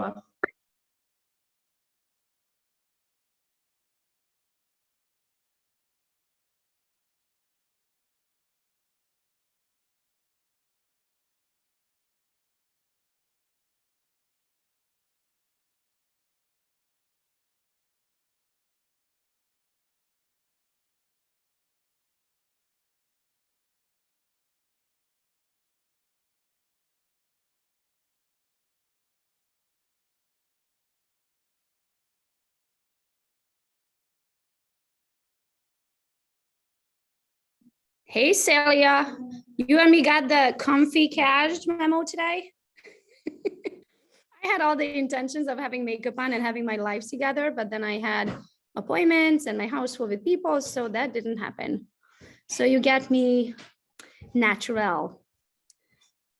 Wonderful. Hey, Celia, you and me got the comfy cash memo today. I had all the intentions of having makeup on and having my life together, but then I had appointments and my house full with people, so that didn't happen. So you get me natural.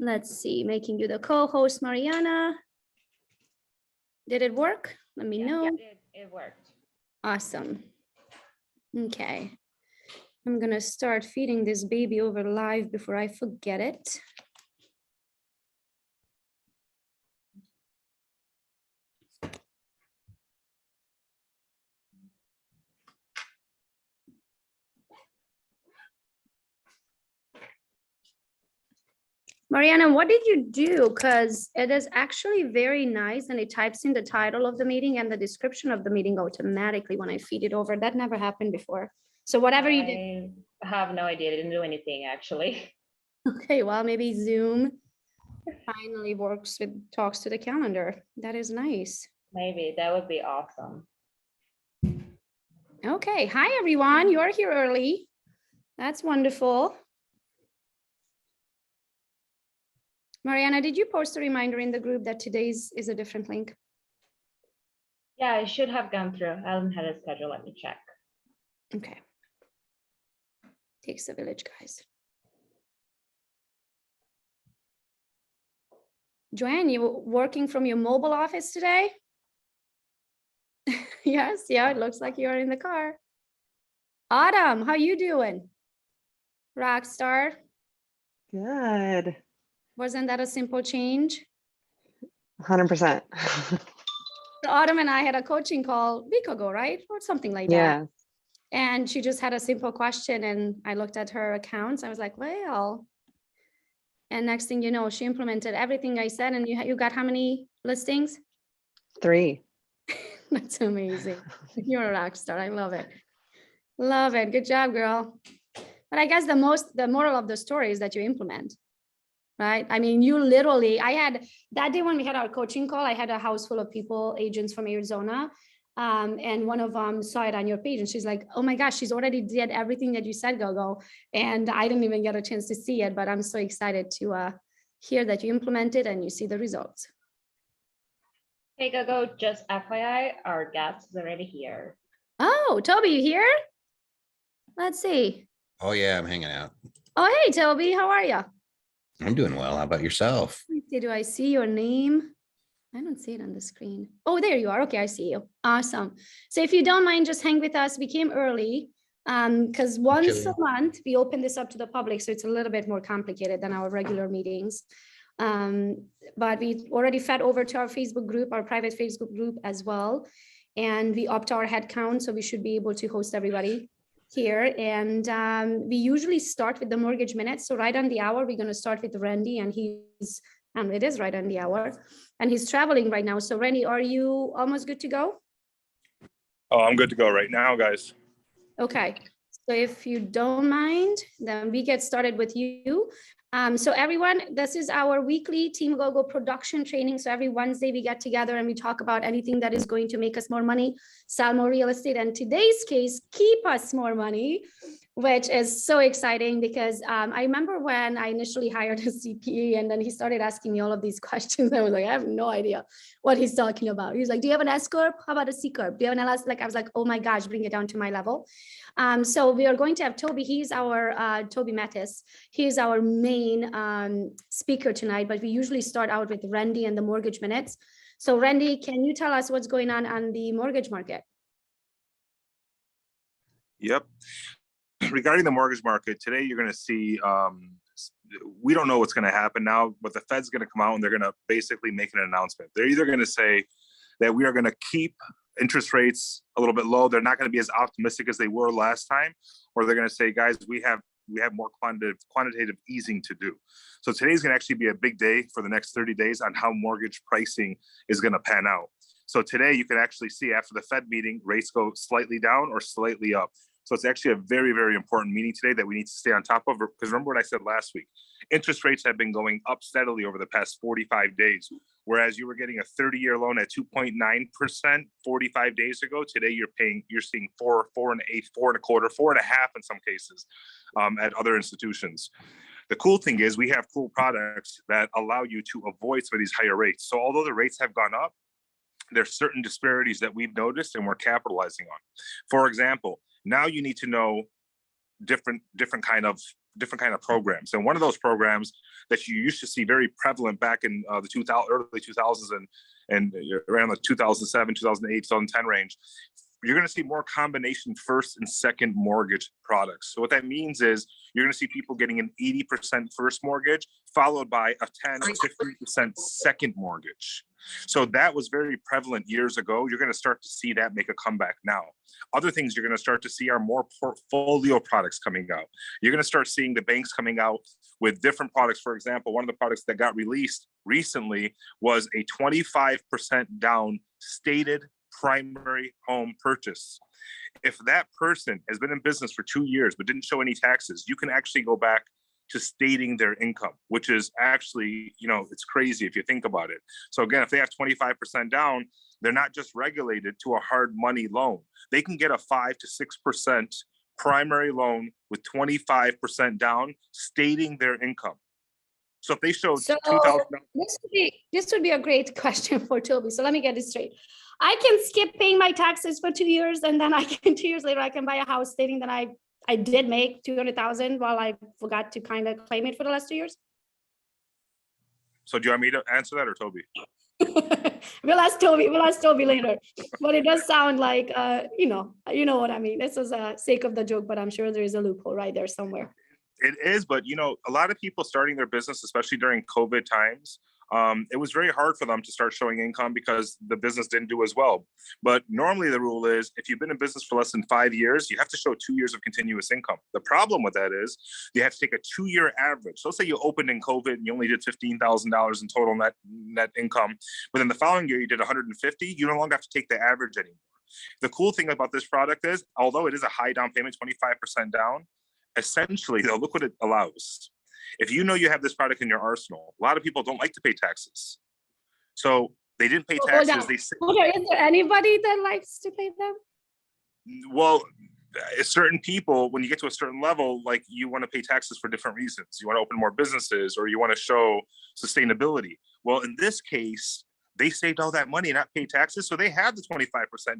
Let's see, making you the co-host, Mariana. Did it work? Let me know. Yeah, it worked. Awesome. Okay. I'm gonna start feeding this baby over live before I forget it. Mariana, what did you do? Because it is actually very nice and it types in the title of the meeting and the description of the meeting automatically when I feed it over. That never happened before. So whatever you did. I have no idea. I didn't do anything actually. Okay, well, maybe Zoom finally talks to the calendar. That is nice. Maybe that would be awesome. Okay, hi everyone. You're here early. That's wonderful. Mariana, did you post a reminder in the group that today's is a different link? Yeah, I should have gone through. I haven't had a schedule. Let me check. Okay. Takes a village, guys. Joanne, you working from your mobile office today? Yes, yeah, it looks like you're in the car. Autumn, how you doing? Rock star. Good. Wasn't that a simple change? 100%. Autumn and I had a coaching call a week ago, right? Or something like that. Yeah. And she just had a simple question and I looked at her accounts. I was like, well, and next thing you know, she implemented everything I said. And you got how many listings? 3. That's amazing. You're a rock star. I love it. Love it. Good job, girl. But I guess the moral of the story is that you implement, right? I mean, you literally, I had that day when we had our coaching call, I had a house full of people, agents from Arizona. And one of them saw it on your page and she's like, oh my gosh, she's already did everything that you said, Gogo. And I didn't even get a chance to see it, but I'm so excited to hear that you implemented and you see the results. Hey, Gogo, just FYI, our guest is already here. Oh, Toby, you here? Let's see. Oh yeah, I'm hanging out. Oh, hey, Toby, how are you? I'm doing well. How about yourself? Do I see your name? I don't see it on the screen. Oh, there you are. Okay, I see you. Awesome. So if you don't mind, just hang with us. We came early because once a month we open this up to the public. So it's a little bit more complicated than our regular meetings. But we already fed over to our Facebook group, our private Facebook group as well. And we upped our head count. So we should be able to host everybody here. And we usually start with the mortgage minutes. So right on the hour, we're going to start with Randy and it is right on the hour and he's traveling right now. So Randy, are you almost good to go? Oh, I'm good to go right now, guys. Okay. So if you don't mind, then we get started with you. So everyone, this is our weekly Team Gogo production training. So every Wednesday we get together and we talk about anything that is going to make us more money, sell more real estate, and today's case, keep us more money, which is so exciting because I remember when I initially hired a CPA and then he started asking me all of these questions. I was like, I have no idea what he's talking about. He's like, do you have an S Corp? How about a C Corp? Do you have an LLC? Like, I was like, oh my gosh, bring it down to my level. So we are going to have Toby. He's our Toby Mathis. He's our main speaker tonight, but we usually start out with Randy and the mortgage minutes. So Randy, can you tell us what's going on the mortgage market? Yep. Regarding the mortgage market, today you're going to see we don't know what's going to happen now, but the Fed's going to come out and they're going to basically make an announcement. They're either going to say that we are going to keep interest rates a little bit low. They're not going to be as optimistic as they were last time, or they're going to say, guys, we have more quantitative easing to do. So today's going to actually be a big day for the next 30 days on how mortgage pricing is going to pan out. So today you can actually see after the Fed meeting, rates go slightly down or slightly up. So it's actually a very, very important meeting today that we need to stay on top of, because remember what I said last week, interest rates have been going up steadily over the past 45 days. Whereas you were getting a 30-year loan at 2.9% 45 days ago, today you're seeing 4, 4.125%, 4.25%, 4.5% in some cases at other institutions. The cool thing is we have cool products that allow you to avoid some of these higher rates. So although the rates have gone up, there's certain disparities that we've noticed and we're capitalizing on. For example, now you need to know different kind of programs. And one of those programs that you used to see very prevalent back in the early 2000s and around the 2007, 2008, 2010 range, you're going to see more combination first and second mortgage products. So what that means is you're going to see people getting an 80% first mortgage followed by a 10 or 15% second mortgage. So that was very prevalent years ago. You're going to start to see that make a comeback now. Other things you're going to start to see are more portfolio products coming out. You're going to start seeing the banks coming out with different products. For example, one of the products that got released recently was a 25% down stated primary home purchase. If that person has been in business for 2 years but didn't show any taxes, you can actually go back to stating their income, which is actually, it's crazy if you think about it. So again, if they have 25% down, they're not just regulated to a hard money loan. They can get a 5 to 6% primary loan with 25% down, stating their income. So if they showed $2,000, this would be a great question for Toby. So let me get this straight. I can skip paying my taxes for 2 years, and then 2 years later, I can buy a house stating that I did make 200,000 while I forgot to kind of claim it for the last 2 years. So do you want me to answer that or Toby? We'll ask Toby later. But it does sound like, you know what I mean. This is a sake of the joke, but I'm sure there is a loophole right there somewhere. It is, but a lot of people starting their business, especially during COVID times, it was very hard for them to start showing income because the business didn't do as well. But normally the rule is if you've been in business for less than 5 years, you have to show 2 years of continuous income. The problem with that is you have to take a 2-year average. So let's say you opened in COVID and you only did $15,000 in total net income, but then the following year you did 150, you no longer have to take the average anymore. The cool thing about this product is, although it is a high down payment, 25% down, essentially, though, look what it allows. If you have this product in your arsenal, a lot of people don't like to pay taxes. So they didn't pay taxes. Is there anybody that likes to pay them? Well, certain people, when you get to a certain level, like you want to pay taxes for different reasons. You want to open more businesses or you want to show sustainability. Well, in this case, they saved all that money and not paid taxes. So they have the 25%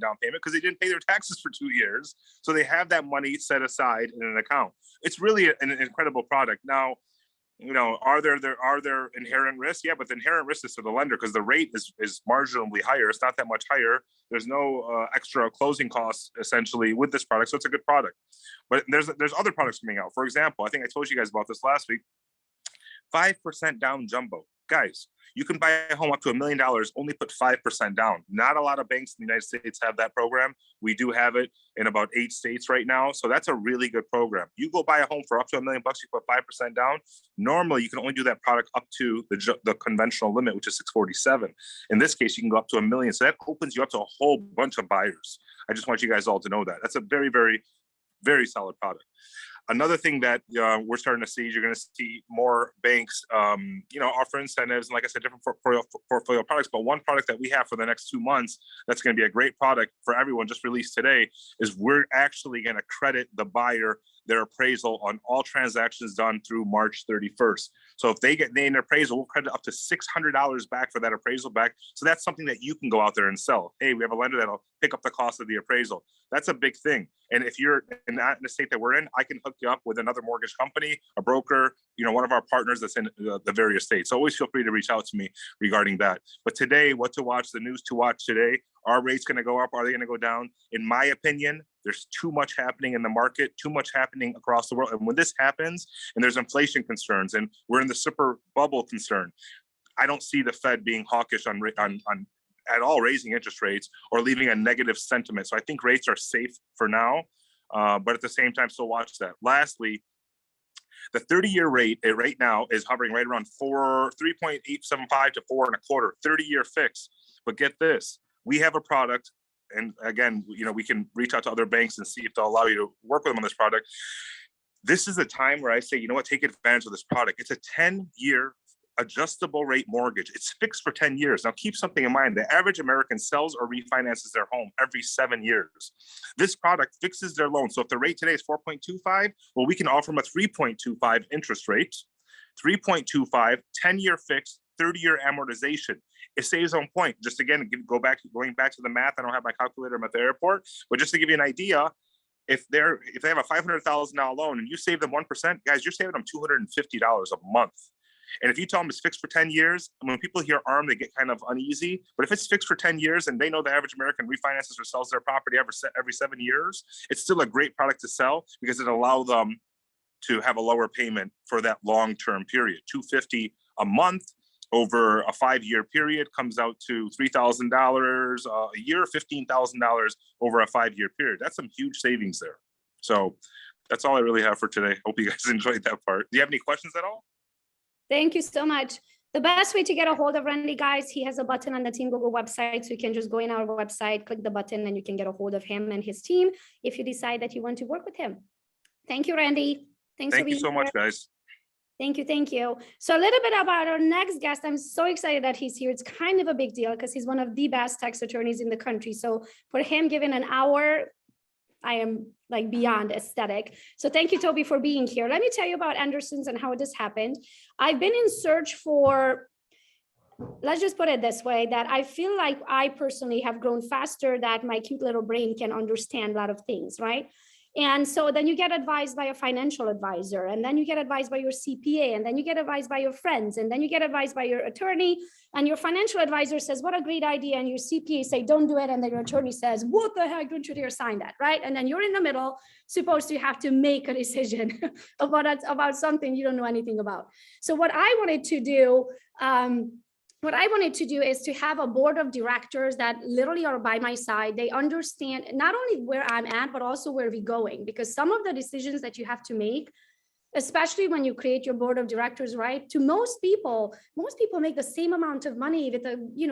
down payment because they didn't pay their taxes for 2 years. So they have that money set aside in an account. It's really an incredible product. Now, are there inherent risks? Yeah, but the inherent risk is to the lender because the rate is marginally higher. It's not that much higher. There's no extra closing costs essentially with this product. So it's a good product. But there's other products coming out. For example, I think I told you guys about this last week. 5% down jumbo. Guys, you can buy a home up to $1 million, only put 5% down. Not a lot of banks in the United States have that program. We do have it in about 8 states right now. So that's a really good program. You go buy a home for up to $1 million, you put 5% down. Normally, you can only do that product up to the conventional limit, which is 647. In this case, you can go up to $1 million. So that opens you up to a whole bunch of buyers. I just want you guys all to know that. That's a very, very, very solid product. Another thing that we're starting to see is you're going to see more banks, offer incentives and, like I said, different portfolio products. But one product that we have for the next 2 months that's going to be a great product for everyone, just released today, is we're actually going to credit the buyer their appraisal on all transactions done through March 31st. So if they get an appraisal, we'll credit up to $600 back for that appraisal back. So that's something that you can go out there and sell. Hey, we have a lender that'll pick up the cost of the appraisal. That's a big thing. And if you're in the state that we're in, I can hook you up with another mortgage company, a broker, one of our partners that's in the various states. So always feel free to reach out to me regarding that. But today, what to watch, the news to watch today, are rates going to go up? Are they going to go down? In my opinion, There's too much happening in the market, too much happening across the world. And when this happens and there's inflation concerns and we're in the super bubble concern, I don't see the Fed being hawkish on at all raising interest rates or leaving a negative sentiment. So I think rates are safe for now, but at the same time, still watch that. Lastly, the 30-year rate right now is hovering right around 3.875 to 4.25, 30-year fix. But get this, we have a product, and again, we can reach out to other banks and see if they'll allow you to work with them on this product. This is a time where I say, take advantage of this product. It's a 10-year adjustable rate mortgage. It's fixed for 10 years. Now keep something in mind. The average American sells or refinances their home every 7 years. This product fixes their loan. So if the rate today is 4.25, well, we can offer them a 3.25 interest rate, 3.25, 10-year fixed, 30-year amortization. It saves on point. Just again, going back to the math, I don't have my calculator at the airport, but just to give you an idea, if they have a $500,000 loan and you save them 1%, guys, you're saving them $250 a month. And if you tell them it's fixed for 10 years, and when people hear ARM, they get kind of uneasy. But if it's fixed for 10 years and they know the average American refinances or sells their property every 7 years, it's still a great product to sell because it allows them to have a lower payment for that long-term period. $250 a month over a 5-year period comes out to $3,000 a year, $15,000 over a 5-year period. That's some huge savings there. So that's all I really have for today. Hope you guys enjoyed that part. Do you have any questions at all? Thank you so much. The best way to get a hold of Randy, guys, he has a button on the Team Gogo website. So you can just go in our website, click the button, and you can get a hold of him and his team if you decide that you want to work with him. Thank you, Randy. Thank you so much, guys. Thank you. Thank you. So a little bit about our next guest. I'm so excited that he's here. It's kind of a big deal because he's one of the best tax attorneys in the country. So for him, given an hour, I am like beyond ecstatic. So thank you, Toby, for being here. Let me tell you about Anderson's and how this happened. I've been in search for, let's just put it this way, that I feel like I personally have grown faster, that my cute little brain can understand a lot of things, right? And so then you get advised by a financial advisor, and then you get advised by your CPA, and then you get advised by your friends, and then you get advised by your attorney, and your financial advisor says, what a great idea. And your CPA say, don't do it. And then your attorney says, what the heck, don't you dare sign that, right? And then you're in the middle, supposed to have to make a decision about something you don't know anything about. So what I wanted to do, is to have a board of directors that literally are by my side. They understand not only where I'm at, but also where we're going, because some of the decisions that you have to make, especially when you create your board of directors, right? To most people make the same amount of money with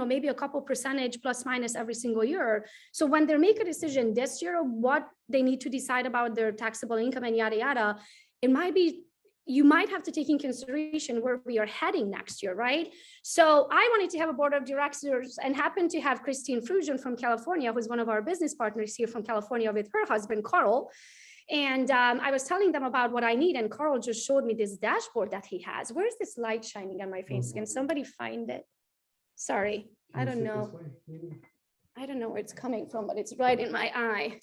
maybe a couple percentage plus minus every single year. So when they make a decision this year of what they need to decide about their taxable income and yada, yada, you might have to take in consideration where we are heading next year, right? So I wanted to have a board of directors and happened to have Christine Frusion from California, who's one of our business partners here from California, with her husband, Carl. And I was telling them about what I need, and Carl just showed me this dashboard that he has. Where is this light shining on my face? Can somebody find it? Sorry, I don't know. I don't know where it's coming from, but it's right in my eye.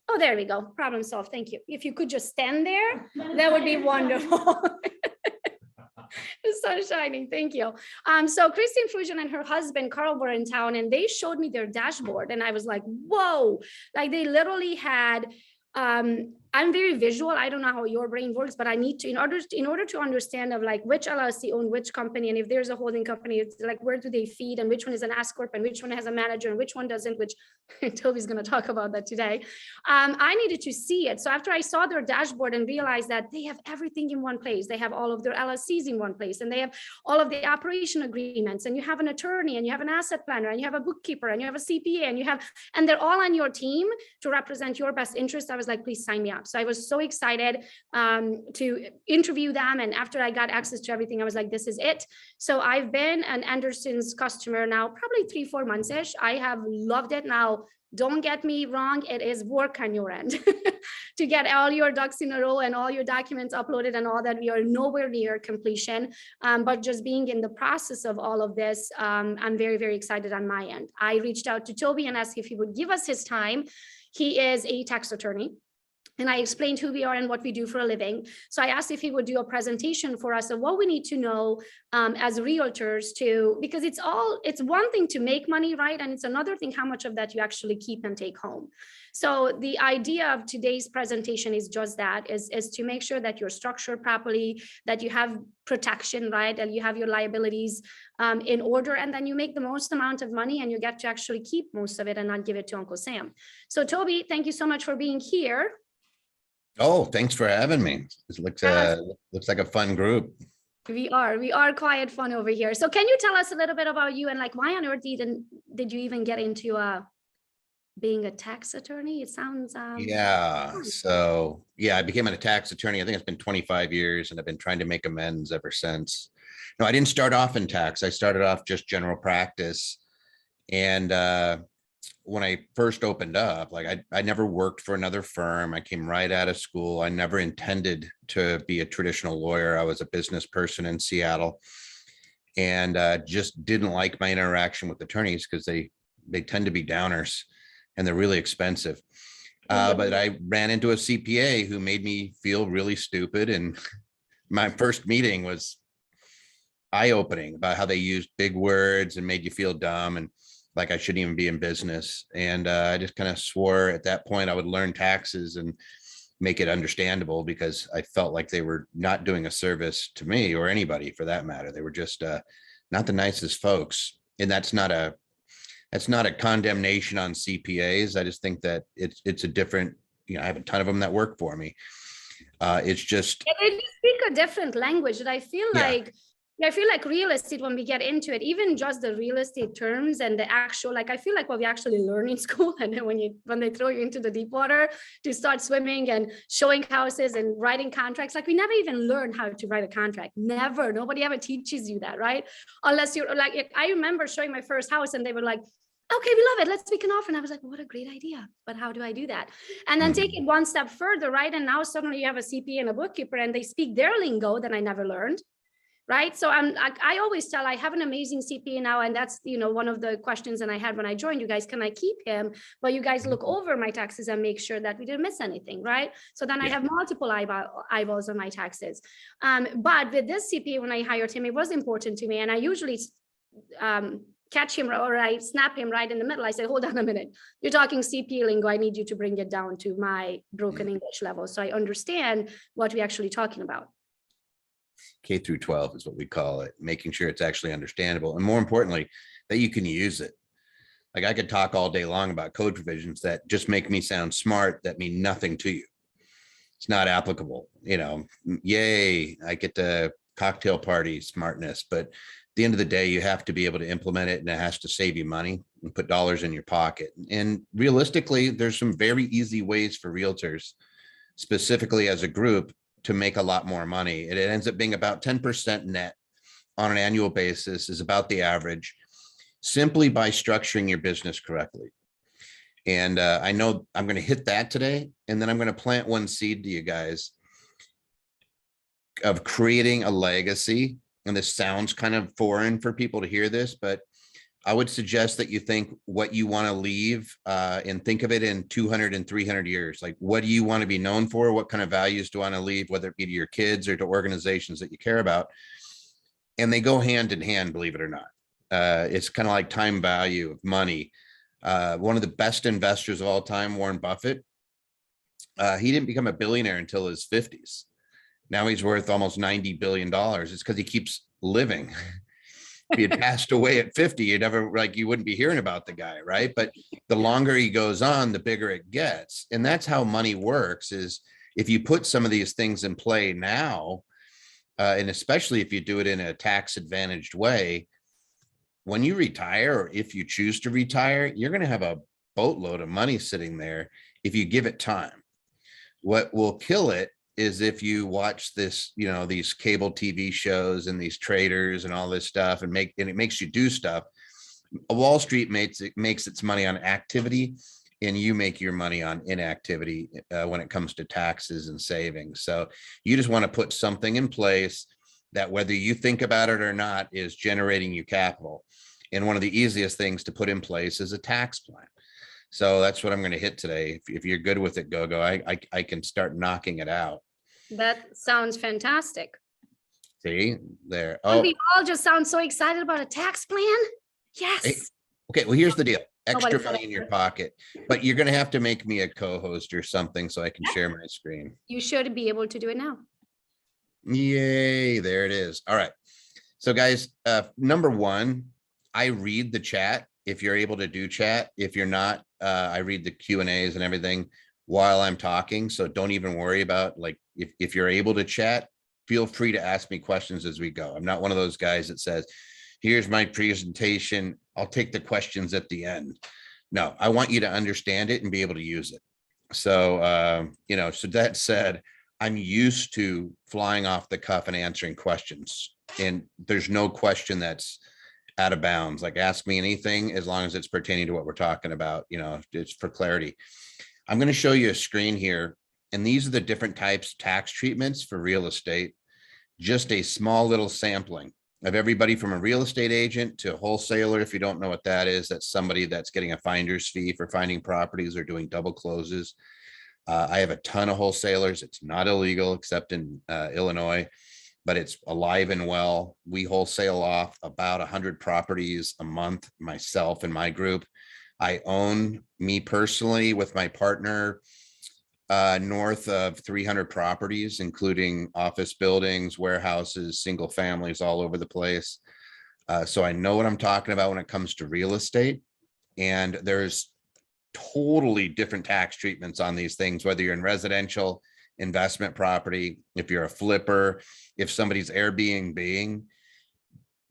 Oh, there we go. Problem solved. Thank you. If you could just stand there, that would be wonderful. The sun's shining. Thank you. So Christine Frusion and her husband, Carl, were in town, and they showed me their dashboard. And I was like, whoa, like they literally had, I'm very visual. I don't know how your brain works, but I need to, in order to understand of like which LLC own which company, and if there's a holding company, it's like where do they feed, and which one is an S Corp, and which one has a manager, and which one doesn't, which Toby's going to talk about that today. I needed to see it. So after I saw their dashboard and realized that they have everything in one place, they have all of their LLCs in one place, and they have all of the operation agreements, and you have an attorney, and you have an asset planner, and you have a bookkeeper, and you have a CPA, and they're all on your team to represent your best interest. I was like, please sign me up. So I was so excited to interview them. And after I got access to everything, I was like, this is it. So I've been an Anderson's customer now, probably 3-4 months-ish. I have loved it. Now, don't get me wrong, it is work on your end to get all your ducks in a row and all your documents uploaded and all that. We are nowhere near completion, but just being in the process of all of this, I'm very, very excited on my end. I reached out to Toby and asked if he would give us his time. He is a tax attorney. And I explained who we are and what we do for a living. So I asked if he would do a presentation for us of what we need to know as realtors because it's one thing to make money, right? And it's another thing how much of that you actually keep and take home. So the idea of today's presentation is just that, is to make sure that you're structured properly, that you have protection, right? And you have your liabilities in order, and then you make the most amount of money and you get to actually keep most of it and not give it to Uncle Sam. So Toby, thank you so much for being here. Oh, thanks for having me. This looks like a fun group. We are quite fun over here. So can you tell us a little bit about you and like why on earth did you even get into being a tax attorney? It sounds Yeah. So yeah, I became a tax attorney. I think it's been 25 years and I've been trying to make amends ever since. No, I didn't start off in tax. I started off just general practice. And when I first opened up, like I never worked for another firm. I came right out of school. I never intended to be a traditional lawyer. I was a business person in Seattle and just didn't like my interaction with attorneys because they tend to be downers and they're really expensive. But I ran into a CPA who made me feel really stupid. And my first meeting was eye-opening about how they used big words and made you feel dumb and like I shouldn't even be in business. And I just kind of swore at that point I would learn taxes and make it understandable because I felt like they were not doing a service to me or anybody for that matter. They were just not the nicest folks. And that's not a condemnation on CPAs. I just think that it's a different, I have a ton of them that work for me. It's just. They speak a different language that I feel like real estate, when we get into it, even just the real estate terms and the actual, like, I feel like what we actually learn in school, and then when they throw you into the deep water to start swimming and showing houses and writing contracts, like we never even learn how to write a contract. Never. Nobody ever teaches you that, right? Unless you're like, I remember showing my first house and they were like, okay, we love it. Let's make an offer. And I was like, what a great idea. But how do I do that? And then take it one step further, right? And now suddenly you have a CPA and a bookkeeper and they speak their lingo that I never learned. Right. So I always tell, I have an amazing CPA now. And that's, one of the questions that I had when I joined you guys, can I keep him? But you guys look over my taxes and make sure that we didn't miss anything. Right. So then I have multiple eyeballs on my taxes. But with this CPA, when I hired him, it was important to me. And I usually catch him or I snap him right in the middle. I say, hold on a minute. You're talking CPA lingo. I need you to bring it down to my broken English level. So I understand what we're actually talking about. K through 12 is what we call it, making sure it's actually understandable. And more importantly, that you can use it. Like I could talk all day long about code provisions that just make me sound smart, that mean nothing to you. It's not applicable, yay, I get the cocktail party smartness, but at the end of the day, you have to be able to implement it and it has to save you money and put dollars in your pocket. And realistically, there's some very easy ways for realtors, specifically as a group, to make a lot more money. It ends up being about 10% net on an annual basis is about the average, simply by structuring your business correctly. And I know I'm going to hit that today, and then I'm going to plant one seed to you guys of creating a legacy. And this sounds kind of foreign for people to hear this, but I would suggest that you think what you want to leave and think of it in 200 and 300 years. Like, what do you want to be known for? What kind of values do you want to leave, whether it be to your kids or to organizations that you care about? And they go hand in hand, believe it or not. It's kind of like time value of money. One of the best investors of all time, Warren Buffett, he didn't become a billionaire until his 50s. Now he's worth almost $90 billion. It's because he keeps living. If he had passed away at 50, you wouldn't be hearing about the guy, right? But the longer he goes on, the bigger it gets. And that's how money works, is if you put some of these things in play now, and especially if you do it in a tax advantaged way, when you retire, or if you choose to retire, you're going to have a boatload of money sitting there if you give it time. What will kill it is if you watch this, these cable TV shows and these traders and all this stuff and it makes you do stuff. Wall Street makes its money on activity, and you make your money on inactivity when it comes to taxes and savings. So you just want to put something in place that, whether you think about it or not, is generating you capital. And one of the easiest things to put in place is a tax plan. So that's what I'm going to hit today. If you're good with it, Gogo, I can start knocking it out. That sounds fantastic. See there. And Oh, we all just sound so excited about a tax plan. Yes. Hey, okay. Well, here's the deal. Extra Nobody said money in your it. pocket, but you're going to have to make me a co-host or something so I can share my screen. You should be able to do it now. Yay. There it is. All right. So guys, number one, I read the chat. If you're able to do chat, if you're not, I read the Q&As and everything while I'm talking. So don't even worry about, like, if you're able to chat, feel free to ask me questions as we go. I'm not one of those guys that says, here's my presentation, I'll take the questions at the end. No, I want you to understand it and be able to use it. So, you know, so that said, I'm used to flying off the cuff and answering questions. And there's no question that's out of bounds. Like, ask me anything as long as it's pertaining to what we're talking about, you know, it's for clarity. I'm going to show you a screen here. And these are the different types of tax treatments for real estate. Just a small little sampling of everybody from a real estate agent to a wholesaler. If you don't know what that is, that's somebody that's getting a finder's fee for finding properties or doing double closes. I have a ton of wholesalers. It's not illegal except in Illinois, but it's alive and well. We wholesale off about 100 properties a month, myself and my group. I own, me personally, with my partner, north of 300 properties, including office buildings, warehouses, single families all over the place. So I know what I'm talking about when it comes to real estate. And there's totally different tax treatments on these things, whether you're in residential, investment property, if you're a flipper, if somebody's Airbnb-ing,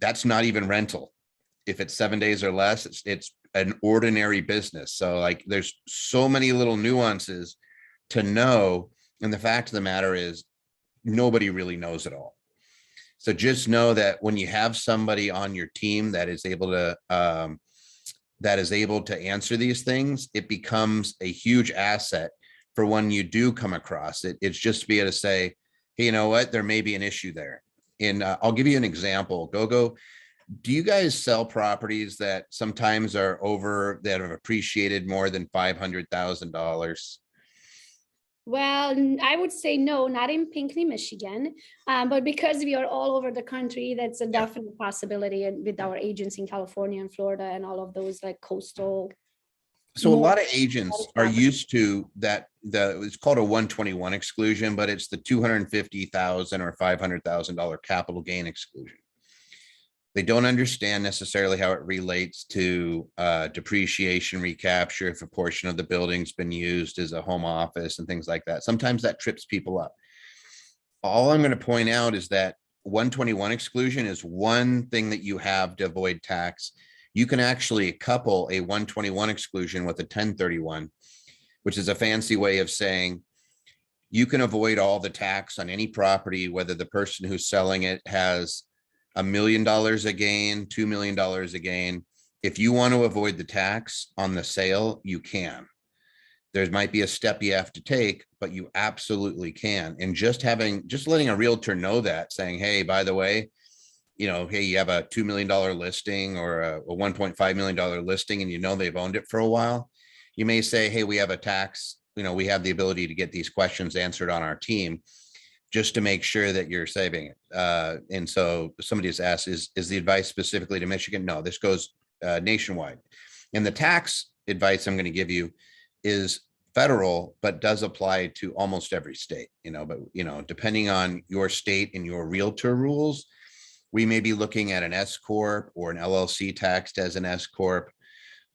that's not even rental. If it's 7 days or less, it's an ordinary business. So like, there's so many little nuances to know. And the fact of the matter is, nobody really knows it all. So just know that when you have somebody on your team that is able to answer these things, it becomes a huge asset for when you do come across it. It's just to be able to say, hey, you know what, there may be an issue there. And I'll give you an example. Gogo, do you guys sell properties that sometimes are that have appreciated more than $500,000? Well, I would say no, not in Pinckney, Michigan, but because we are all over the country, that's a definite possibility. And with our agents in California and Florida and all of those like coastal. So a lot of agents are used to that. It's called a 121 exclusion, but it's the $250,000 or $500,000 capital gain exclusion. They don't understand necessarily how it relates to depreciation recapture if a portion of the building's been used as a home office and things like that. Sometimes that trips people up. All I'm going to point out is that 121 exclusion is one thing that you have to avoid tax. You can actually couple a 121 exclusion with a 1031, which is a fancy way of saying you can avoid all the tax on any property, whether the person who's selling it has $1 million a gain, $2 million a gain. If you want to avoid the tax on the sale, you can. There might be a step you have to take, but you absolutely can. And just letting a realtor know that, saying, hey, by the way, you know, hey, you have a $2 million listing or a $1.5 million listing, and you know they've owned it for a while. You may say, hey, we have a tax, you know, we have the ability to get these questions answered on our team, just to make sure that you're saving it. And so somebody has asked, is the advice specifically to Michigan? No, this goes nationwide. And the tax advice I'm going to give you is federal, but does apply to almost every state, you know, but, you know, depending on your state and your realtor rules, we may be looking at an S Corp or an LLC taxed as an S Corp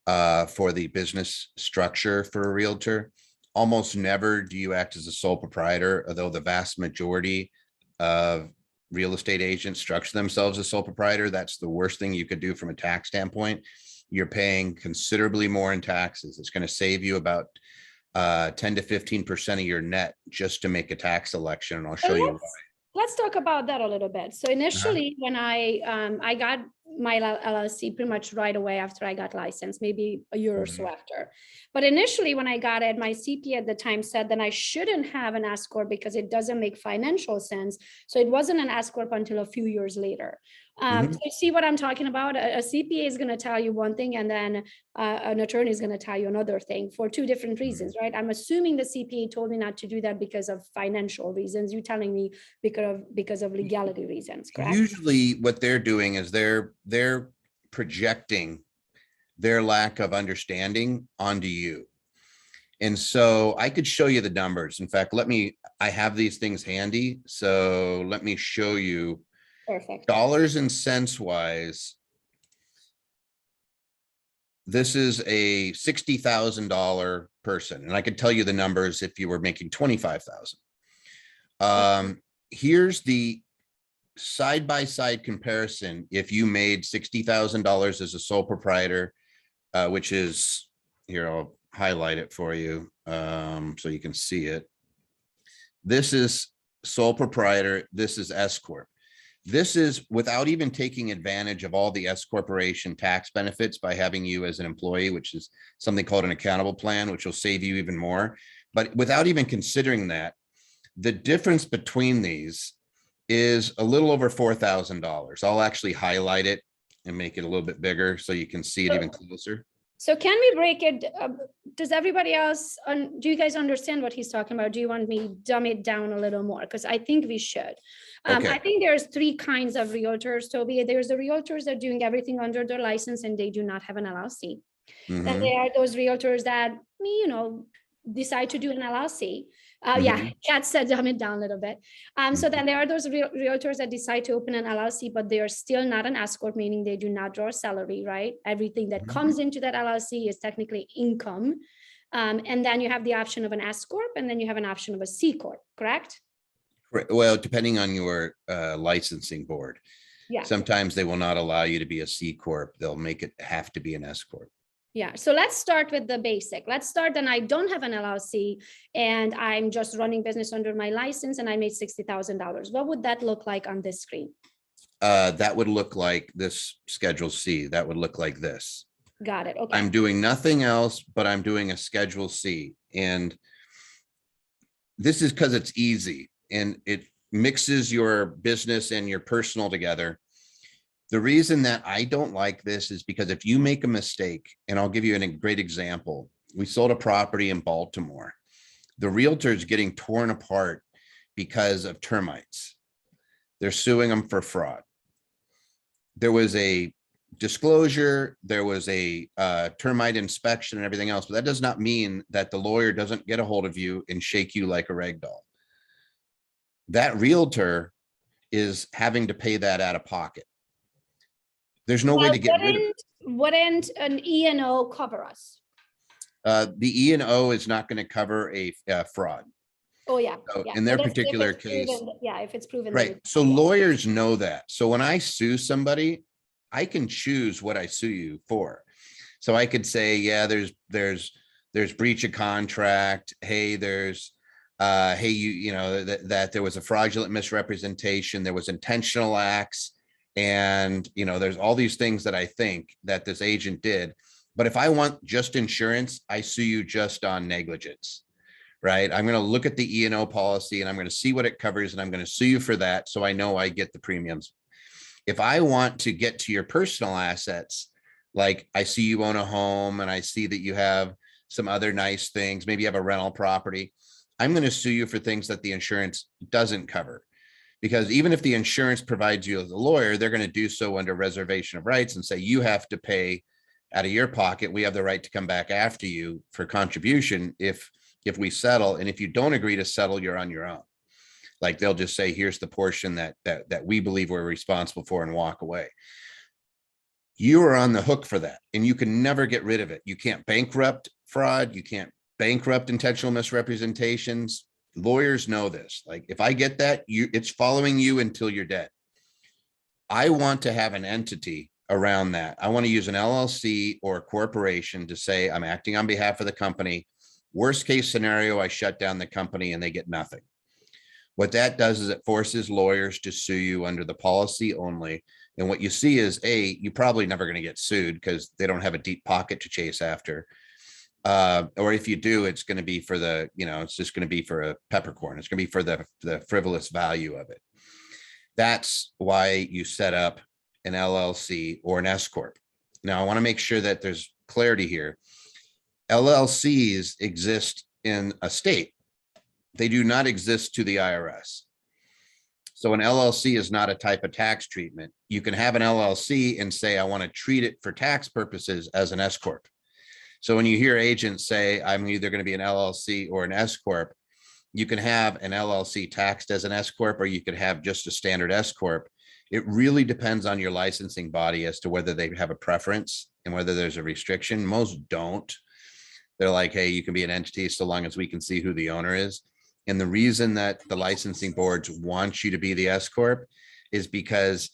for the business structure for a realtor. Almost never do you act as a sole proprietor, although the vast majority of real estate agents structure themselves as sole proprietor. That's the worst thing you could do from a tax standpoint. You're paying considerably more in taxes. It's going to save you about 10 to 15% of your net just to make a tax election. And I'll show you why. Let's talk about that a little bit. So initially, when I got my LLC pretty much right away after I got licensed, maybe a year or so after. But initially, when I got it, my CPA at the time said that I shouldn't have an S Corp because it doesn't make financial sense. So it wasn't an S Corp until a few years later. Mhm. So you see what I'm talking about? A CPA is going to tell you one thing, and then an attorney is going to tell you another thing for two different reasons, right? I'm assuming the CPA told me not to do that because of financial reasons. You're telling me because of legality reasons, correct? Usually what they're doing is they're projecting their lack of understanding onto you. And so I could show you the numbers. In fact, I have these things handy. So let me show you Perfect. dollars and cents wise. This is a $60,000 person. And I could tell you the numbers if you were making 25,000. Here's the side-by-side comparison. If you made $60,000 as a sole proprietor, which is, here, I'll highlight it for you so you can see it. This is sole proprietor. This is S Corp. This is without even taking advantage of all the S corporation tax benefits by having you as an employee, which is something called an accountable plan, which will save you even more. But without even considering that, the difference between these is a little over $4,000. I'll actually highlight it and make it a little bit bigger so you can see it even closer. So can we break it? Does everybody else, do you guys understand what he's talking about? Do you want me to dumb it down a little more? Because I think we should. Okay. I think there's three kinds of realtors, Toby. There's the realtors that are doing everything under their license and they do not have an LLC. Then Mhm. there are those realtors that, decide to do an LLC. Yeah, Kat said dumb it down a little bit. So then there are those realtors that decide to open an LLC, but they are still not an S Corp, meaning they do not draw salary, right? Everything that comes into that LLC is technically income. And then you have the option of an S Corp, and then you have an option of a C Corp, correct? Well, depending on your licensing board. Yeah. Sometimes they will not allow you to be a C Corp. They'll make it have to be an S Corp. Yeah. So let's start with the basic. Let's start. Then I don't have an LLC and I'm just running business under my license and I made $60,000. What would that look like on this screen? That would look like this Schedule C. That would look like this. Got it. Okay. I'm doing nothing else, but I'm doing a Schedule C. And this is because it's easy and it mixes your business and your personal together. The reason that I don't like this is because if you make a mistake, and I'll give you a great example. We sold a property in Baltimore. The realtor is getting torn apart because of termites. They're suing them for fraud. There was a disclosure, there was a termite inspection and everything else, but that does not mean that the lawyer doesn't get a hold of you and shake you like a rag doll. That realtor is having to pay that out of pocket. There's no way to get rid of it. Wouldn't an E&O cover us? The E&O is not going to cover a fraud. Oh, yeah. So Yeah. in their But if particular it's case, proven, if it's proven. right. So lawyers know that. So when I sue somebody, I can choose what I sue you for. So I could say, yeah, there's breach of contract. Hey, there's that there was a fraudulent misrepresentation. There was intentional acts. And, there's all these things that I think that this agent did. But if I want just insurance, I sue you just on negligence, right? I'm going to look at the E&O policy and I'm going to see what it covers and I'm going to sue you for that. So I know I get the premiums. If I want to get to your personal assets, like I see you own a home and I see that you have some other nice things, maybe you have a rental property, I'm going to sue you for things that the insurance doesn't cover. Because even if the insurance provides you as a lawyer, they're going to do so under reservation of rights and say, you have to pay out of your pocket. We have the right to come back after you for contribution if we settle. And if you don't agree to settle, you're on your own. Like they'll just say, here's the portion that we believe we're responsible for and walk away. You are on the hook for that and you can never get rid of it. You can't bankrupt fraud. You can't bankrupt intentional misrepresentations. Lawyers know this. Like if I get that, it's following you until you're dead. I want to have an entity around that. I want to use an LLC or a corporation to say I'm acting on behalf of the company. Worst case scenario, I shut down the company and they get nothing. What that does is it forces lawyers to sue you under the policy only. And what you see is you're probably never going to get sued because they don't have a deep pocket to chase after. Or if you do, it's going to be for it's just going to be for a peppercorn. It's going to be for the frivolous value of it. That's why you set up an LLC or an S Corp. Now, I want to make sure that there's clarity here. LLCs exist in a state. They do not exist to the IRS. So an LLC is not a type of tax treatment. You can have an LLC and say, I want to treat it for tax purposes as an S Corp. So when you hear agents say, I'm either going to be an LLC or an S Corp, you can have an LLC taxed as an S Corp, or you could have just a standard S Corp. It really depends on your licensing body as to whether they have a preference and whether there's a restriction. Most don't. They're like, hey, you can be an entity so long as we can see who the owner is. And the reason that the licensing boards want you to be the S Corp is because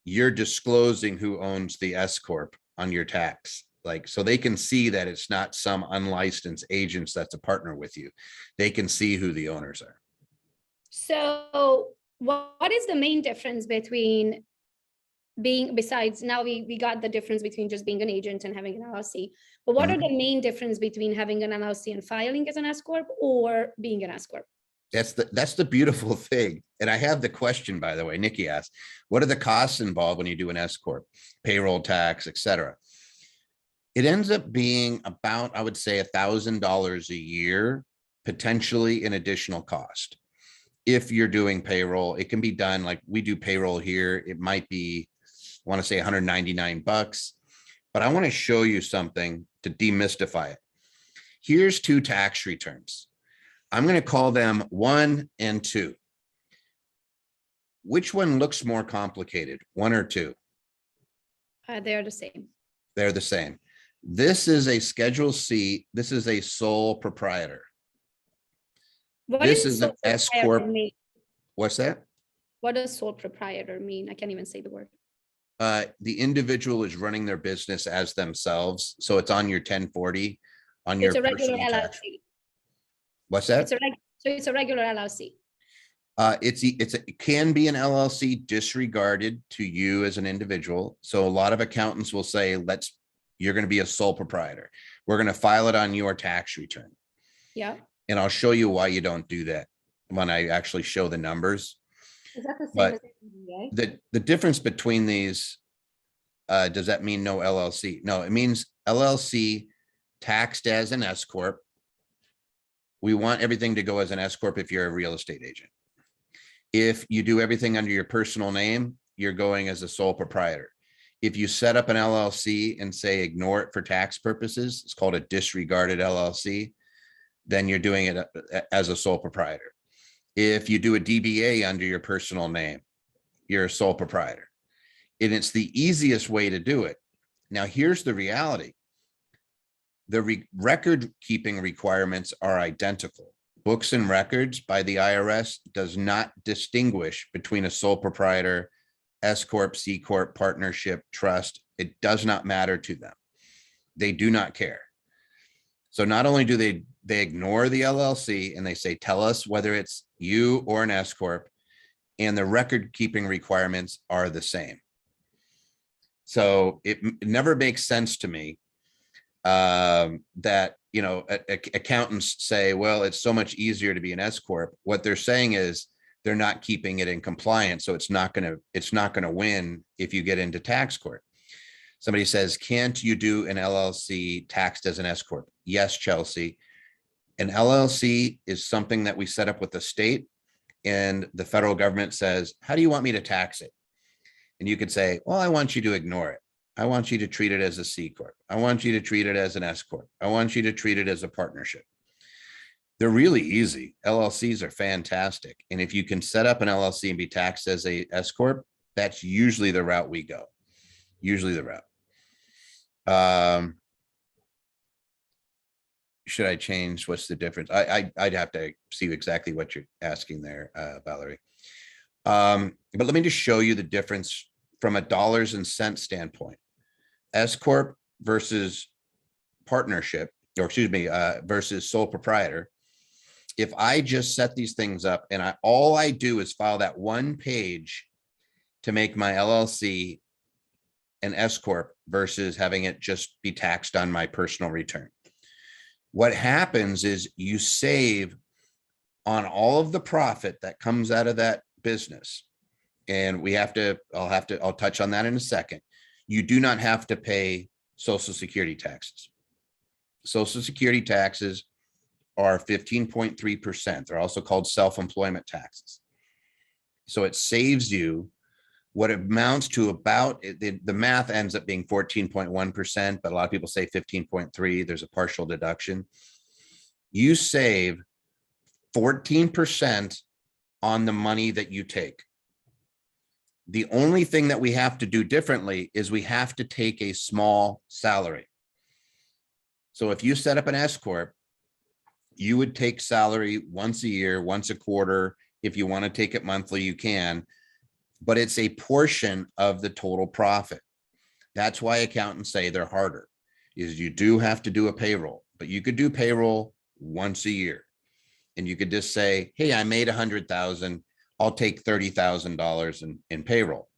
you're disclosing who owns the S Corp on your tax. Like, so they can see that it's not some unlicensed agents that's a partner with you. They can see who the owners are. So what is the main difference between being, besides now we got the difference between just being an agent and having an LLC, but what are the main difference between having an LLC and filing as an S Corp or being an S Corp? That's the beautiful thing. And I have the question, by the way, Nikki asked, what are the costs involved when you do an S Corp, payroll tax, et cetera? It ends up being about, I would say, $1,000 a year, potentially in additional cost. If you're doing payroll, it can be done like we do payroll here. It might be, I want to say $199, but I want to show you something to demystify it. Here's two tax returns. I'm going to call them 1 and 2. Which one looks more complicated, 1 or 2? They're the same. They're the same. This is a Schedule C. This is a sole proprietor. What This does is an sole S proprietor Corp. mean? What's that? What does sole proprietor mean? I can't even say the word. The individual is running their business as themselves. So it's on your 1040 on your It's a regular personal tax. LLC. What's that? So it's a regular LLC. It can be an LLC disregarded to you as an individual. So a lot of accountants will say, you're going to be a sole proprietor. We're going to file it on your tax return. Yeah. And I'll show you why you don't do that when I actually show the numbers. Is that the same But as the DBA? the difference between these, does that mean no LLC? No, it means LLC taxed as an S Corp. We want everything to go as an S Corp if you're a real estate agent. If you do everything under your personal name, you're going as a sole proprietor. If you set up an LLC and say ignore it for tax purposes, it's called a disregarded LLC, then you're doing it as a sole proprietor. If you do a DBA under your personal name, you're a sole proprietor. And it's the easiest way to do it. Now, here's the reality. The record keeping requirements are identical. Books and records by the IRS does not distinguish between a sole proprietor, S Corp, C Corp, partnership, trust. It does not matter to them. They do not care. So not only do they ignore the LLC and they say, tell us whether it's you or an S Corp, and the record keeping requirements are the same. So it never makes sense to me that, you know, accountants say, well, it's so much easier to be an S Corp. What they're saying is they're not keeping it in compliance. So it's not going to win if you get into tax court. Somebody says, can't you do an LLC taxed as an S Corp? Yes, Chelsea. An LLC is something that we set up with the state, and the federal government says, how do you want me to tax it? And you could say, well, I want you to ignore it. I want you to treat it as a C Corp. I want you to treat it as an S Corp. I want you to treat it as a partnership. They're really easy. LLCs are fantastic. And if you can set up an LLC and be taxed as a S Corp, that's usually the route we go. Usually the route. Should I change? What's the difference? I'd have to see exactly what you're asking there, Valerie. But let me just show you the difference from a dollars and cents standpoint. S Corp versus partnership, or excuse me, versus sole proprietor. If I just set these things up and all I do is file that one page to make my LLC an S Corp versus having it just be taxed on my personal return. What happens is you save on all of the profit that comes out of that business. and I'll touch on that in a second. You do not have to pay Social Security taxes. Social Security taxes are 15.3%. They're also called self-employment taxes. So it saves you what it amounts to about, the math ends up being 14.1%, but a lot of people say 15.3. There's a partial deduction. You save 14% on the money that you take. The only thing that we have to do differently is we have to take a small salary. So if you set up an S Corp, you would take salary once a year, once a quarter. If you want to take it monthly, you can, but it's a portion of the total profit. That's why accountants say they're harder, is you do have to do a payroll, but you could do payroll once a year. And you could just say, hey, I made 100,000. I'll take $30,000 in payroll.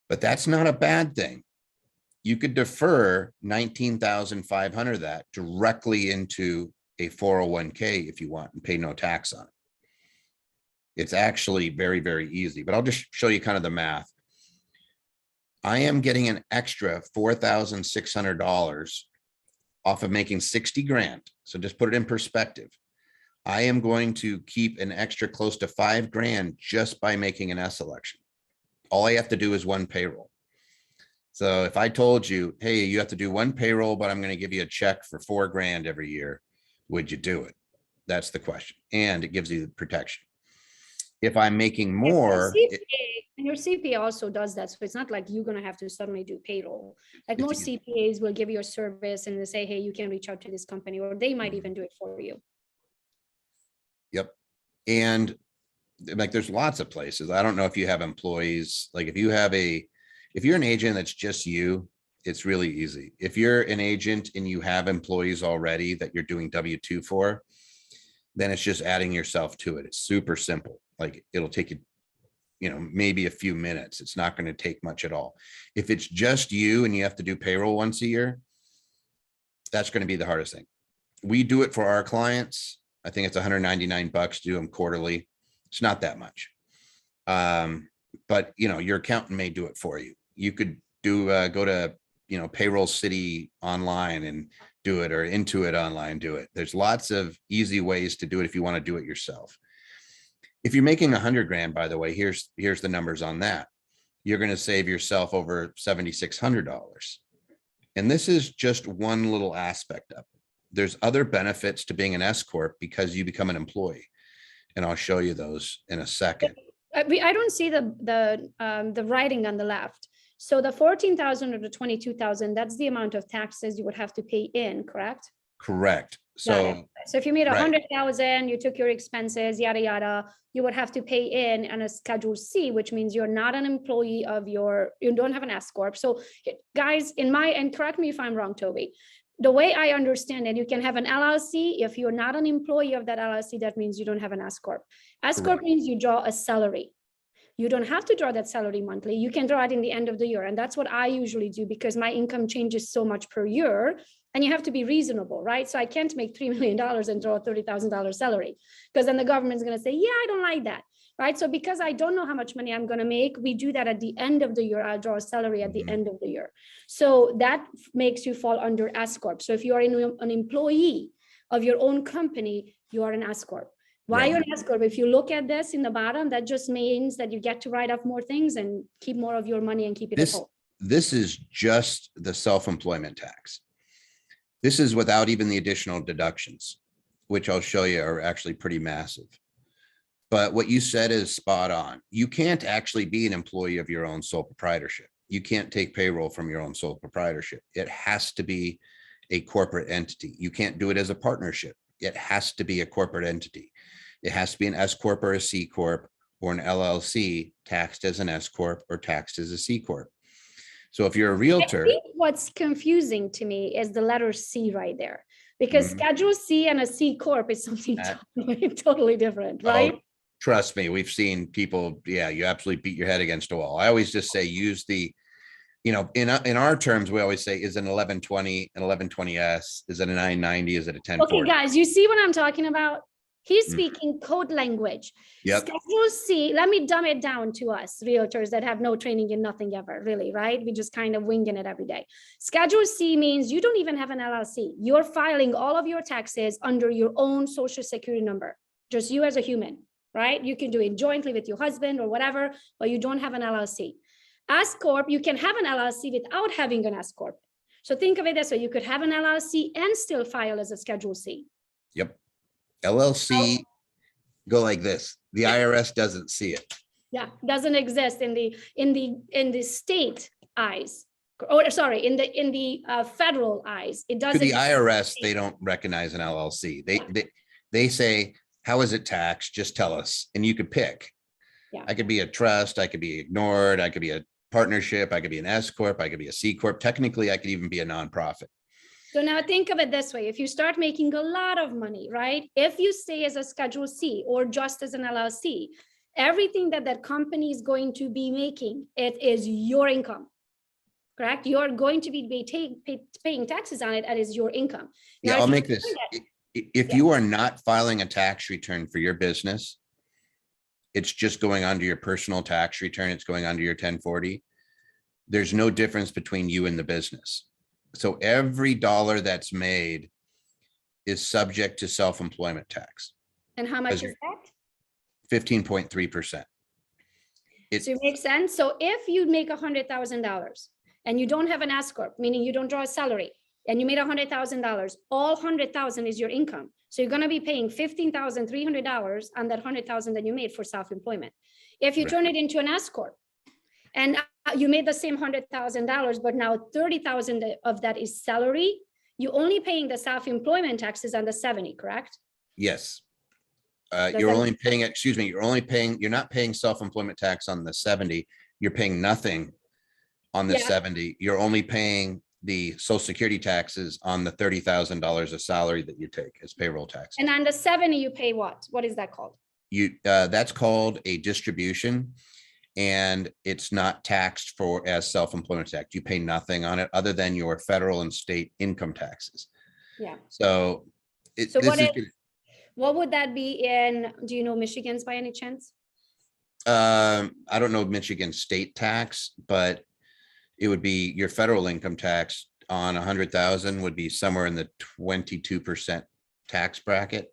But that's not a bad thing. You could defer 19,500 of that directly into a 401k if you want and pay no tax on it. It's actually very, very easy, but I'll just show you kind of the math. I am getting an extra $4,600 off of making 60 grand. So just put it in perspective. I am going to keep an extra close to 5 grand just by making an S election. All I have to do is one payroll. So if I told you, hey, you have to do one payroll, but I'm going to give you a check for 4 grand every year, would you do it? That's the question. And it gives you the protection. If I'm making more. And your CPA also does that. So it's not like you're going to have to suddenly do payroll. Like It's most easy. CPAs will give you a service and they say, hey, you can reach out to this company, or they might even do it for you. Yep. And like, there's lots of places. I don't know if you have employees, like if you're an agent that's just you, it's really easy. If you're an agent and you have employees already that you're doing W-2 for, then it's just adding yourself to it. It's super simple. Like it'll take you, maybe a few minutes. It's not going to take much at all. If it's just you and you have to do payroll once a year, that's going to be the hardest thing. We do it for our clients. I think it's $199 to do them quarterly. It's not that much. But your accountant may do it for you. You could go to, Payroll City online and do it, or Intuit online, do it. There's lots of easy ways to do it if you want to do it yourself. If you're making 100 grand, by the way, here's the numbers on that. You're going to save yourself over $7,600. And this is just one little aspect of it. There's other benefits to being an S Corp because you become an employee. And I'll show you those in a second. I don't see the writing on the left. So the 14,000 or the 22,000, that's the amount of taxes you would have to pay in, correct? Correct. So if you made right. 100,000, you took your expenses, yada, yada, you would have to pay in on a Schedule C, which means you're not an employee you don't have an S Corp. So guys, and correct me if I'm wrong, Toby, the way I understand it, you can have an LLC. If you're not an employee of that LLC, that means you don't have an S Corp. S Corp means you draw a salary. You don't have to draw that salary monthly. You can draw it in the end of the year. And that's what I usually do because my income changes so much per year and you have to be reasonable, right? So I can't make $3 million and draw a $30,000 salary because then the government's going to say, yeah, I don't like that, right? So because I don't know how much money I'm going to make, we do that at the end of the year. I'll draw a salary at the end of the year. So that makes you fall under S Corp. So if you are an employee of your own company, you are an S Corp. Why you're an S Corp? If you look at this in the bottom, that just means that you get to write off more things and keep more of your money and keep it at home. This is just the self-employment tax. This is without even the additional deductions, which I'll show you are actually pretty massive. But what you said is spot on. You can't actually be an employee of your own sole proprietorship. You can't take payroll from your own sole proprietorship. It has to be a corporate entity. You can't do it as a partnership. It has to be a corporate entity. It has to be an S Corp or a C Corp or an LLC taxed as an S Corp or taxed as a C Corp. So if you're a realtor. I think what's confusing to me is the letter C right there, because Schedule C and a C Corp is something totally different, right? Oh, trust me, we've seen people, you absolutely beat your head against a wall. I always just say, use the, in our terms, we always say, is an 1120, an 1120S, is it a 990, is it a 1040? Okay, guys, you see what I'm talking about? He's speaking code language. Yep. Schedule C, let me dumb it down to us realtors that have no training in nothing ever, really, right? We just kind of winging it every day. Schedule C means you don't even have an LLC. You're filing all of your taxes under your own social security number, just you as a human, right? You can do it jointly with your husband or whatever, but you don't have an LLC. S Corp, you can have an LLC without having an S Corp. So think of it as so you could have an LLC and still file as a Schedule C. Yep. LLC go like this. The IRS doesn't see it. Yeah, doesn't exist in the state eyes, or sorry, in the federal eyes. It To doesn't. the IRS, they don't recognize an LLC. They say, how is it taxed? Just tell us. And you could pick. Yeah. I could be a trust, I could be ignored, I could be a partnership, I could be an S Corp, I could be a C Corp. Technically, I could even be a nonprofit. So now think of it this way. If you start making a lot of money, right? If you stay as a Schedule C or just as an LLC, everything that company is going to be making, it is your income, correct? You're going to be paying taxes on it. That is your income. Yeah, Now, I'll if you make this. If you are not filing a tax return for your business, it's just going onto your personal tax return. It's going onto your 1040. There's no difference between you and the business. So every dollar that's made is subject to self-employment tax. And how much is that? 15.3%. So it makes sense. So if you make $100,000 and you don't have an S Corp, meaning you don't draw a salary, and you made $100,000, all 100,000 is your income. So you're going to be paying $15,300 on that 100,000 that you made for self-employment. If you turn it into an S Corp and you made the same $100,000, but now 30,000 of that is salary, you're only paying the self-employment taxes on the 70, correct? Yes. You're only paying, excuse me, you're not paying self-employment tax on the 70. You're paying nothing on the 70. You're only paying the Social Security taxes on the $30,000 of salary that you take as payroll tax. And on the 70, you pay what? What is that called? That's called a distribution, and it's not taxed for as self-employment tax. You pay nothing on it other than your federal and state income taxes. Yeah. So, what would that be in? Do you know Michigan's by any chance? I don't know Michigan state tax, but it would be your federal income tax on 100,000 would be somewhere in the 22% tax bracket.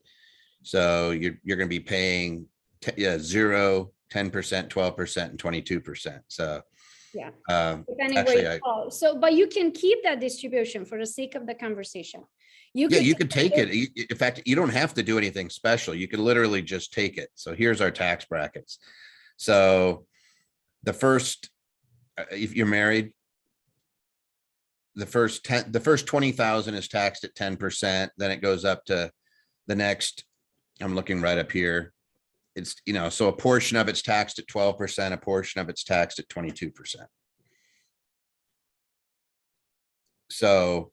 So you're going to be paying 0, 10%, 12%, and 22%. So yeah, depending where you fall. So, but you can keep that distribution for the sake of the conversation. You could take it. In fact, you don't have to do anything special. You could literally just take it. So here's our tax brackets. So the first, if you're married, the first 20,000 is taxed at 10%. Then it goes up to the next. I'm looking right up here. It's, so a portion of it's taxed at 12%, a portion of it's taxed at 22%. So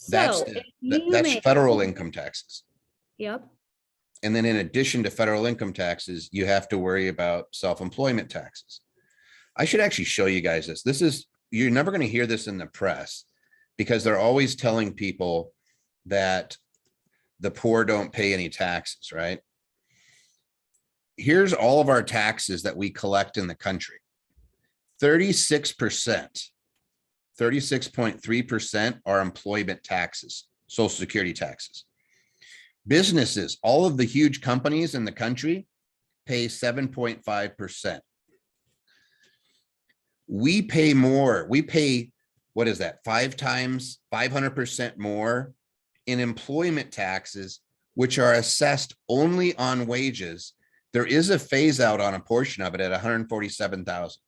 that's federal income taxes. Yep. And then in addition to federal income taxes, you have to worry about self-employment taxes. I should actually show you guys this. You're never going to hear this in the press because they're always telling people that the poor don't pay any taxes, right? Here's all of our taxes that we collect in the country. 36%, 36.3% are employment taxes, Social Security taxes. Businesses, all of the huge companies in the country pay 7.5%. We pay more. We pay, what is that? 500% more in employment taxes, which are assessed only on wages. There is a phase out on a portion of it at 147,000.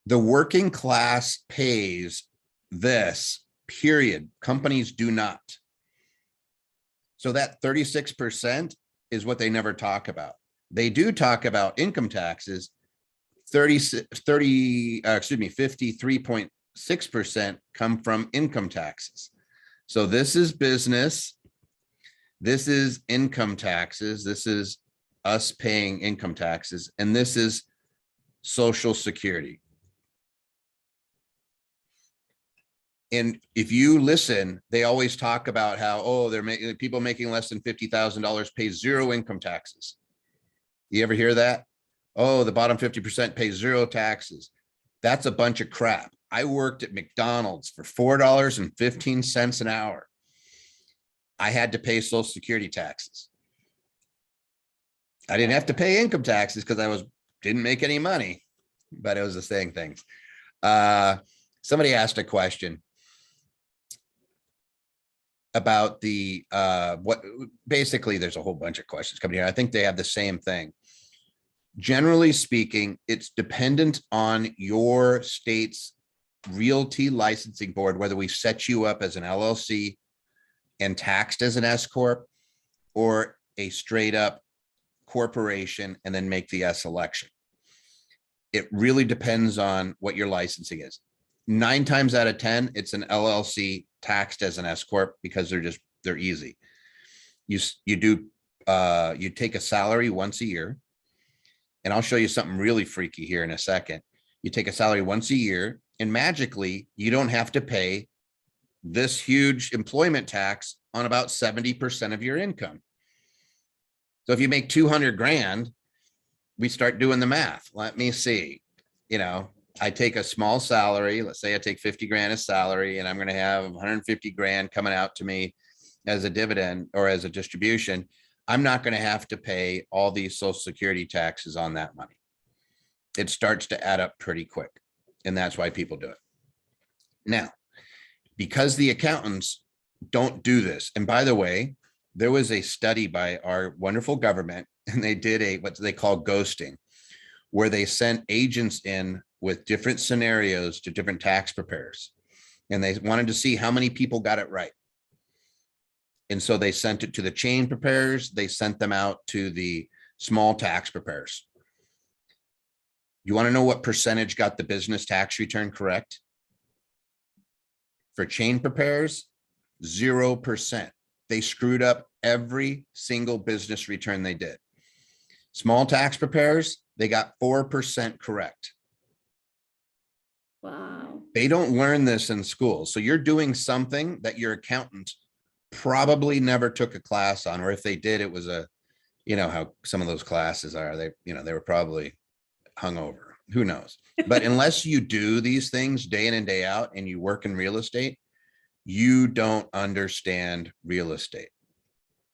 The working class pays this, period. Companies do not. So that 36% is what they never talk about. They do talk about income taxes. 53.6% come from income taxes. So this is business. This is income taxes. This is us paying income taxes. And this is Social Security. And if you listen, they always talk about how, oh, they're making people making less than $50,000 pay zero income taxes. You ever hear that? Oh, the bottom 50% pay zero taxes. That's a bunch of crap. I worked at McDonald's for $4.15 an hour. I had to pay Social Security taxes. I didn't have to pay income taxes because didn't make any money, but it was the same things. Somebody asked a question about the basically there's a whole bunch of questions coming here. I think they have the same thing. Generally speaking, it's dependent on your state's realty licensing board, whether we set you up as an LLC and taxed as an S Corp or a straight up corporation and then make the S election. It really depends on what your licensing is. 9 times out of 10, it's an LLC taxed as an S Corp because they're easy. You take a salary once a year, and I'll show you something really freaky here in a second. You take a salary once a year, and magically you don't have to pay this huge employment tax on about 70% of your income. So if you make 200 grand, we start doing the math. Let me see, I take a small salary. Let's say I take 50 grand as salary, and I'm going to have 150 grand coming out to me as a dividend or as a distribution. I'm not going to have to pay all these Social Security taxes on that money. It starts to add up pretty quick. And that's why people do it. Now, because the accountants don't do this. And by the way, there was a study by our wonderful government, and they did what they call ghosting, where they sent agents in with different scenarios to different tax preparers. And they wanted to see how many people got it right. And so they sent it to the chain preparers. They sent them out to the small tax preparers. You want to know what percentage got the business tax return correct? For chain preparers, 0%. They screwed up every single business return they did. Small tax preparers, they got 4% correct. Wow. They don't learn this in school. So you're doing something that your accountant probably never took a class on, or if they did, it was how some of those classes are, they were probably hungover. Who knows? But unless you do these things day in and day out and you work in real estate, you don't understand real estate.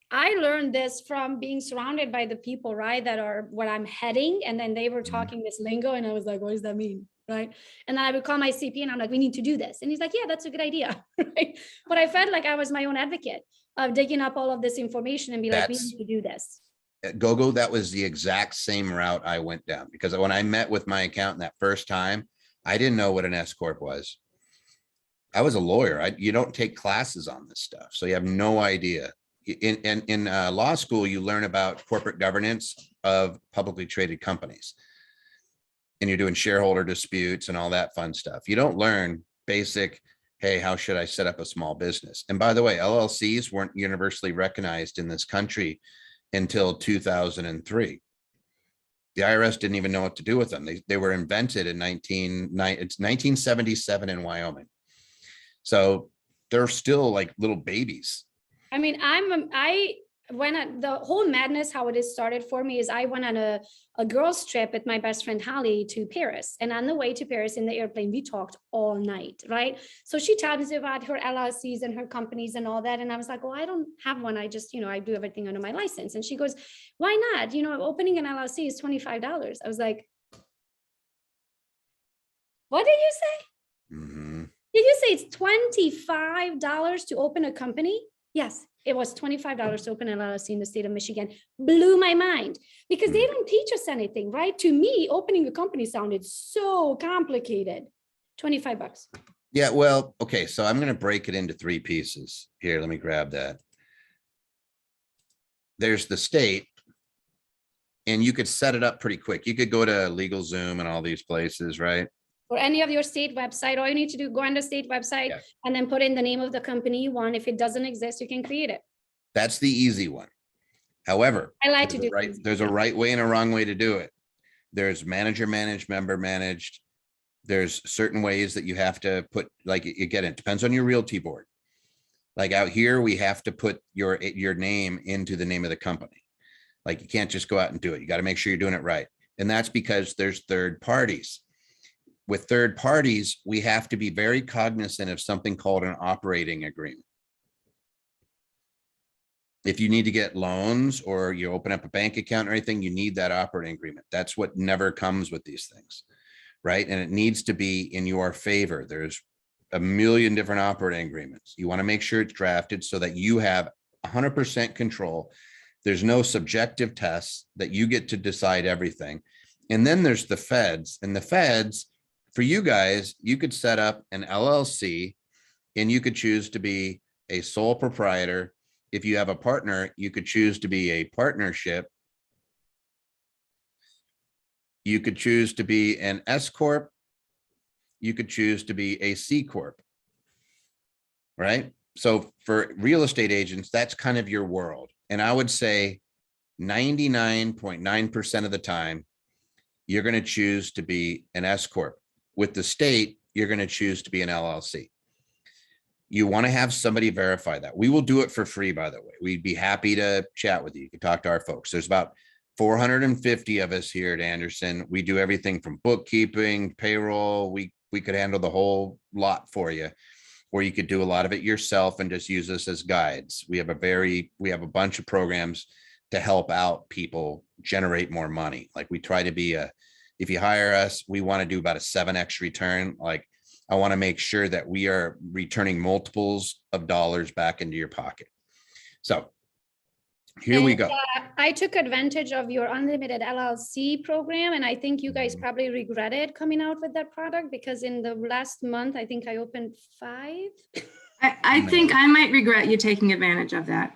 I learned this from being surrounded by the people, right, that are where I'm heading. And then they were talking this lingo and I was like, what does that mean? Right. And then I would call my CP and I'm like, we need to do this. And he's like, yeah, that's a good idea. Right. But I felt like I was my own advocate of digging up all of this information and be like, we need to do this. At Gogo, that was the exact same route I went down, because when I met with my accountant that first time, I didn't know what an S Corp was. I was a lawyer. You don't take classes on this stuff, so you have no idea. In law school, you learn about corporate governance of publicly traded companies, and you're doing shareholder disputes and all that fun stuff. You don't learn basic, hey, how should I set up a small business? And by the way, LLCs weren't universally recognized in this country until 2003. The IRS didn't even know what to do with them. They were invented in 1977 in Wyoming. So they're still like little babies. I mean, the whole madness, how it is started for me is I went on a girls trip with my best friend Holly to Paris. And on the way to Paris in the airplane, we talked all night, right? So she tells me about her LLCs and her companies and all that. And I was like, well, I don't have one. I just, I do everything under my license. And she goes, why not? Opening an LLC is $25. I was like, what did you say? Mm-hmm. Did you say it's $25 to open a company? Yes, it was $25 to open an LLC in the state of Michigan. Blew my mind because they don't teach us anything, right? To me, opening a company sounded so complicated. $25. Yeah, well, okay. So I'm going to break it into 3 pieces here. Let me grab that. There's the state, and you could set it up pretty quick. You could go to LegalZoom and all these places, right? Or any of your state website. All you need to do, go on the state website and then put in the name of the company you want. If it doesn't exist, you can create it. That's the easy one. However, I like to do there's a right way and a wrong way to do it. There's manager managed, member managed. There's certain ways that you have to put, like, again, it depends on your realty board. Like out here, we have to put your name into the name of the company. Like you can't just go out and do it. You got to make sure you're doing it right. And that's because there's third parties. With third parties, we have to be very cognizant of something called an operating agreement. If you need to get loans or you open up a bank account or anything, you need that operating agreement. That's what never comes with these things, right? And it needs to be in your favor. There's a million different operating agreements. You want to make sure it's drafted so that you have 100% control. There's no subjective tests, that you get to decide everything. And then there's the feds, and the feds, for you guys, you could set up an LLC and you could choose to be a sole proprietor. If you have a partner, you could choose to be a partnership. You could choose to be an S Corp. You could choose to be a C Corp. Right? So for real estate agents, that's kind of your world. And I would say 99.9% of the time, you're going to choose to be an S Corp. With the state, you're going to choose to be an LLC. You want to have somebody verify that. We will do it for free, by the way. We'd be happy to chat with you. You can talk to our folks. There's about 450 of us here at Anderson. We do everything from bookkeeping, payroll. We could handle the whole lot for you, or you could do a lot of it yourself and just use us as guides. We have a bunch of programs to help out people generate more money. Like we try to be if you hire us, we want to do about a 7x return. Like I want to make sure that we are returning multiples of dollars back into your pocket. So here we go. I took advantage of your unlimited LLC program, and I think you guys probably regretted coming out with that product, because in the last month, I think I opened 5. I think I might regret you taking advantage of that.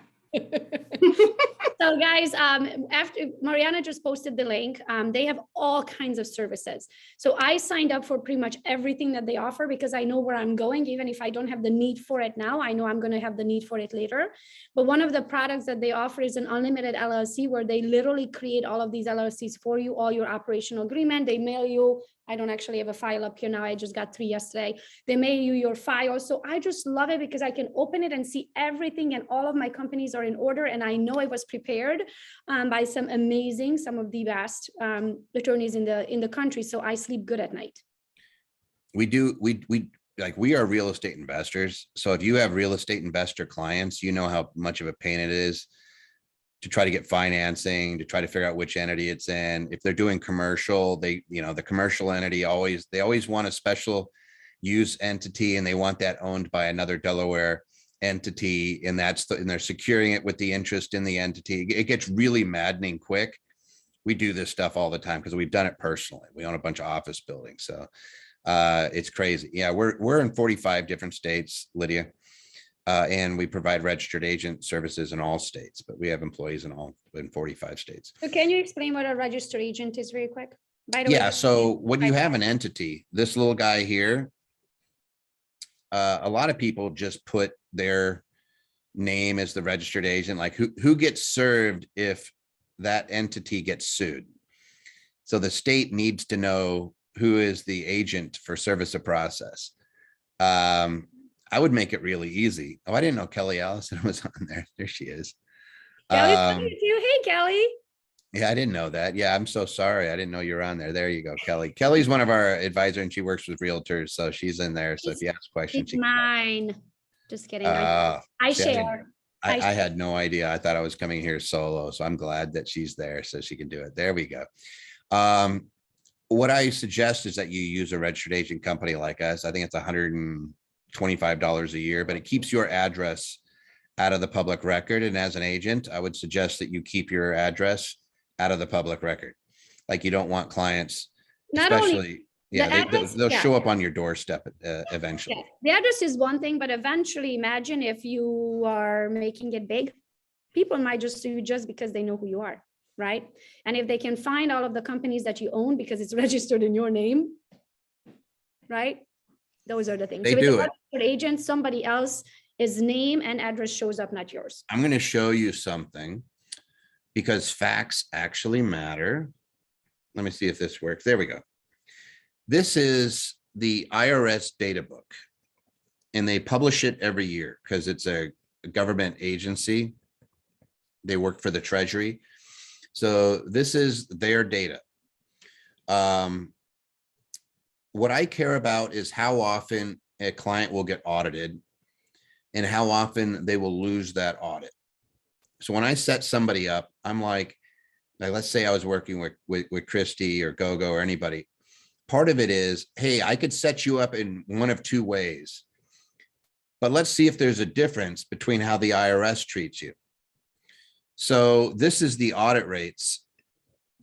So guys, after Mariana just posted the link, they have all kinds of services. So I signed up for pretty much everything that they offer, because I know where I'm going. Even if I don't have the need for it now, I know I'm going to have the need for it later. But one of the products that they offer is an unlimited LLC, where they literally create all of these LLCs for you, all your operational agreement. They mail you. I don't actually have a file up here now. I just got 3 yesterday. They mail you your file. So I just love it because I can open it and see everything, and all of my companies are in order. And I know I was prepared by some of the best attorneys in the country. So I sleep good at night. We are real estate investors. So if you have real estate investor clients, you know how much of a pain it is to try to get financing, to try to figure out which entity it's in. If they're doing commercial, the commercial entity they always want a special use entity, and they want that owned by another Delaware entity. And and they're securing it with the interest in the entity. It gets really maddening quick. We do this stuff all the time because we've done it personally. We own a bunch of office buildings. So it's crazy. Yeah, we're in 45 different states, Lydia. And we provide registered agent services in all states, but we have employees in 45 states. So can you explain what a registered agent is very quick? By the way, Yeah. So when you have an entity, this little guy here, a lot of people just put their name as the registered agent. Like who gets served if that entity gets sued? So the state needs to know who is the agent for service of process. I would make it really easy. Oh, I didn't know Kelly Allison was on there. There she is. Kelly's talking to you. Hey, Kelly. Yeah, I didn't know that. Yeah, I'm so sorry. I didn't know you were on there. There you go, Kelly. Kelly's one of our advisors, and she works with realtors, so she's in there. So if you ask questions, It's mine. Just kidding. I share. I had no idea. I thought I was coming here solo, so I'm glad that she's there so she can do it. There we go. What I suggest is that you use a registered agent company like us. I think it's $125 a year, but it keeps your address out of the public record. And as an agent, I would suggest that you keep your address out of the public record. Like you don't want clients, especially, they'll show up on your doorstep eventually. Yeah. The address is one thing, but eventually imagine if you are making it big, people might just sue you just because they know who you are, right? And if they can find all of the companies that you own because it's registered in your name, right? Those are the things. They so do it. Agent, somebody else's name and address shows up, not yours. I'm going to show you something because facts actually matter. Let me see if this works. There we go. This is the IRS Data Book, and they publish it every year because it's a government agency. They work for the Treasury. So this is their data. What I care about is how often a client will get audited and how often they will lose that audit. So when I set somebody up, I'm like let's say I was working with Christy or Gogo or anybody. Part of it is, hey, I could set you up in one of two ways, but let's see if there's a difference between how the IRS treats you. So this is the audit rates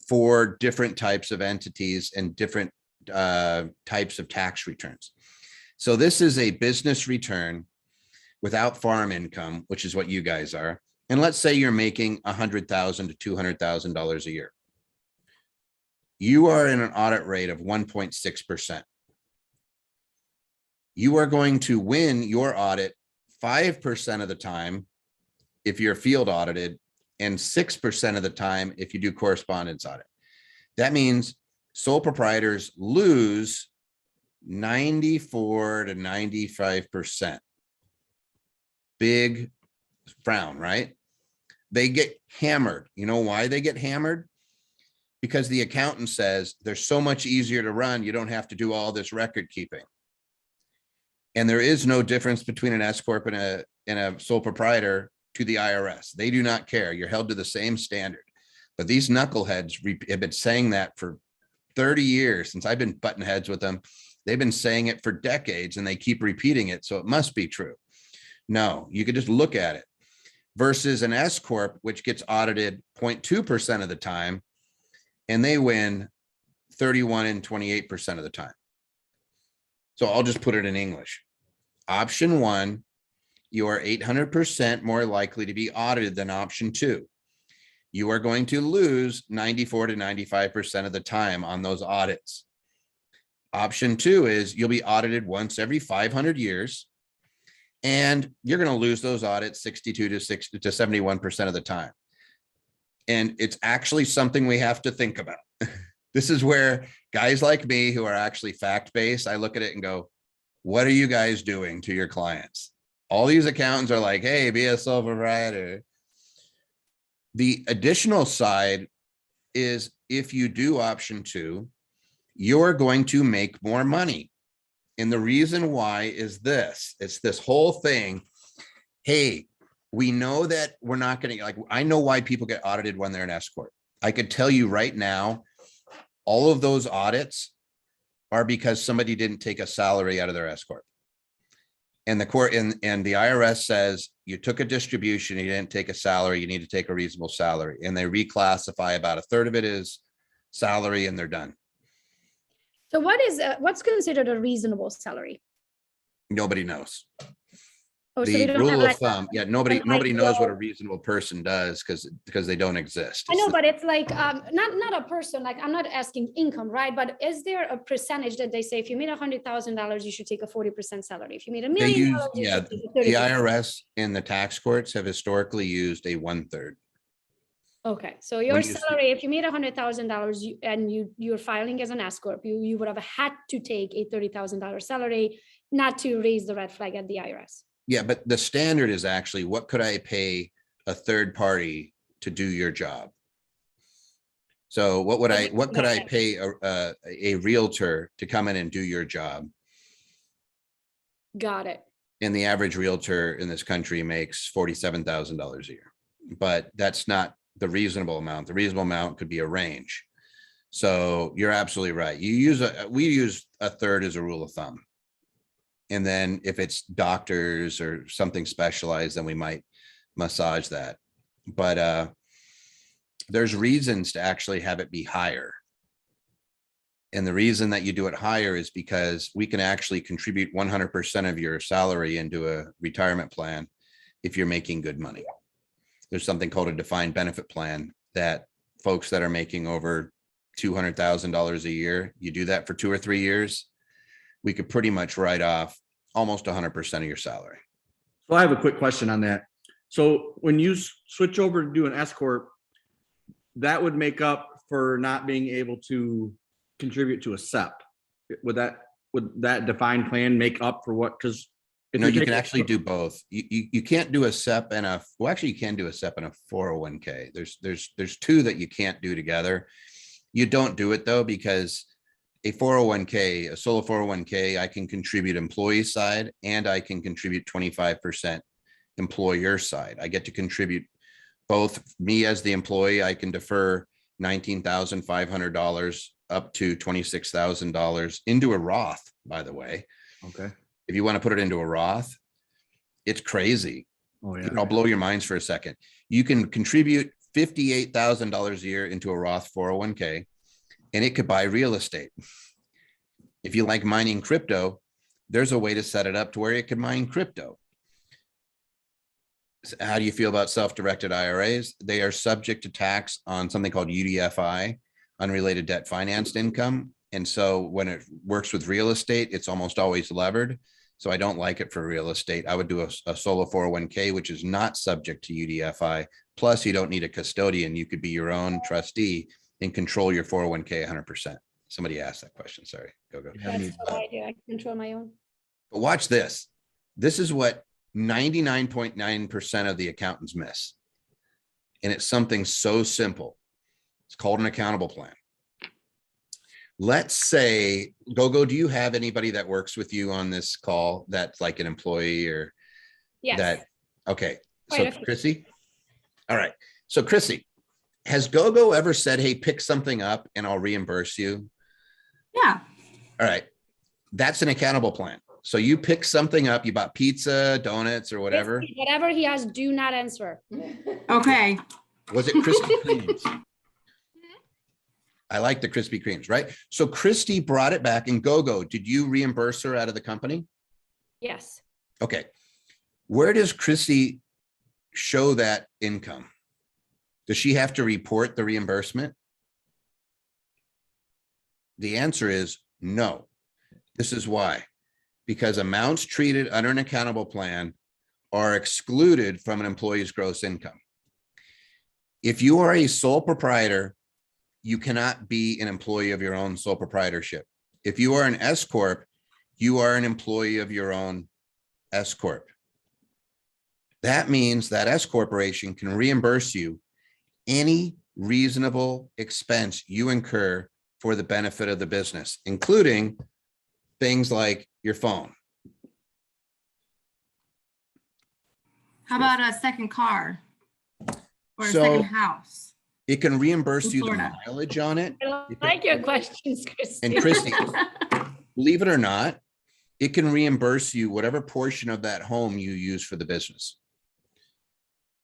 for different types of entities and different types of tax returns. So this is a business return without farm income, which is what you guys are. And let's say you're making $100,000 to $200,000 a year. You are in an audit rate of 1.6%. You are going to win your audit 5% of the time if you're field audited, and 6% of the time if you do correspondence audit. That means sole proprietors lose 94 to 95%. Big frown, right? They get hammered. You know why they get hammered? Because the accountant says they're so much easier to run, you don't have to do all this record keeping. And there is no difference between an S Corp and a sole proprietor to the IRS. They do not care. You're held to the same standard. But these knuckleheads have been saying that for 30 years since I've been butting heads with them. They've been saying it for decades and they keep repeating it. So it must be true. No, you could just look at it versus an S Corp, which gets audited 0.2% of the time, and they win 31 and 28% of the time. So I'll just put it in English. Option one, you are 800% more likely to be audited than option two. You are going to lose 94 to 95% of the time on those audits. Option two is you'll be audited once every 500 years, and you're going to lose those audits 62 to 71% of the time. And it's actually something we have to think about. This is where guys like me who are actually fact-based, I look at it and go, what are you guys doing to your clients? All these accountants are like, hey, be a sole proprietor. The additional side is if you do option two, you're going to make more money. And the reason why is this, it's this whole thing. Hey, we know that we're not going to, like, I know why people get audited when they're an S Corp. I could tell you right now, all of those audits are because somebody didn't take a salary out of their S Corp. And the court and the IRS says you took a distribution, you didn't take a salary, you need to take a reasonable salary. And they reclassify about a third of it is salary and they're done. So what's considered a reasonable salary? Nobody knows. Oh, so we The don't have rule of like thumb, yeah, nobody knows what a reasonable person does because they don't exist. I know, but it's like not a person. Like I'm not asking income, right? But is there a percentage that they say if you made $100,000, you should take a 40% salary? If you made $1 They million, use, you yeah, should take a the 30%. IRS and the tax courts have historically used a 1/3. Okay, so your When you- salary, if you made $100,000 and you're filing as an S Corp, you would have had to take a $30,000 salary, not to raise the red flag at the IRS. Yeah, but the standard is actually what could I pay a third party to do your job? So what could I pay a realtor to come in and do your job? Got it. And the average realtor in this country makes $47,000 a year, but that's not the reasonable amount. The reasonable amount could be a range. So you're absolutely right. We use a third as a rule of thumb. And then if it's doctors or something specialized, then we might massage that. But there's reasons to actually have it be higher. And the reason that you do it higher is because we can actually contribute 100% of your salary into a retirement plan if you're making good money. There's something called a defined benefit plan that folks that are making over $200,000 a year, you do that for 2 or 3 years, we could pretty much write off almost 100% of your salary. So I have a quick question on that. So when you switch over to do an S Corp, that would make up for not being able to contribute to a SEP. Would that would that defined plan make up for what? Because No, you can actually do both. You can't do a SEP and well, actually you can do a SEP and a 401k. There's two that you can't do together. You don't do it though, because a 401k, a solo 401k, I can contribute employee side and I can contribute 25% employer side. I get to contribute both. Me as the employee, I can defer $19,500 up to $26,000 into a Roth, by the way. Okay. If you want to put it into a Roth, it's crazy. Oh, yeah. I'll blow your minds for a second. You can contribute $58,000 a year into a Roth 401k, and it could buy real estate. If you like mining crypto, there's a way to set it up to where it can mine crypto. How do you feel about self-directed IRAs? They are subject to tax on something called UDFI, unrelated debt financed income. And so when it works with real estate, it's almost always levered. So I don't like it for real estate. I would do a solo 401k, which is not subject to UDFI. Plus, you don't need a custodian. You could be your own trustee and control your 401k 100%. Somebody asked that question. Sorry, Gogo. That's what I do. I control my own. But watch this. This is what 99.9% of the accountants miss. And it's something so simple. It's called an accountable plan. Let's say, Gogo, do you have anybody that works with you on this call that's like an employee or Yes. that? Okay. Quite So a few. Chrissy. All right. So Chrissy, has Gogo ever said, hey, pick something up and I'll reimburse you? Yeah. All right. That's an accountable plan. So you pick something up, you bought pizza, donuts, or whatever. Whatever he has, do not answer. Okay. Was it Krispy Kremes? I like the Krispy Kremes, right? So Christy brought it back, and Gogo, did you reimburse her out of the company? Yes. Okay. Where does Christy show that income? Does she have to report the reimbursement? The answer is no. This is why. Because amounts treated under an accountable plan are excluded from an employee's gross income. If you are a sole proprietor, you cannot be an employee of your own sole proprietorship. If you are an S Corp, you are an employee of your own S Corp. That means that S Corporation can reimburse you any reasonable expense you incur for the benefit of the business, including things like your phone. How about a second car? Or a So- second house? It can reimburse In you the Florida. mileage on it. I like your questions, Christy. And Christy, believe it or not, it can reimburse you whatever portion of that home you use for the business.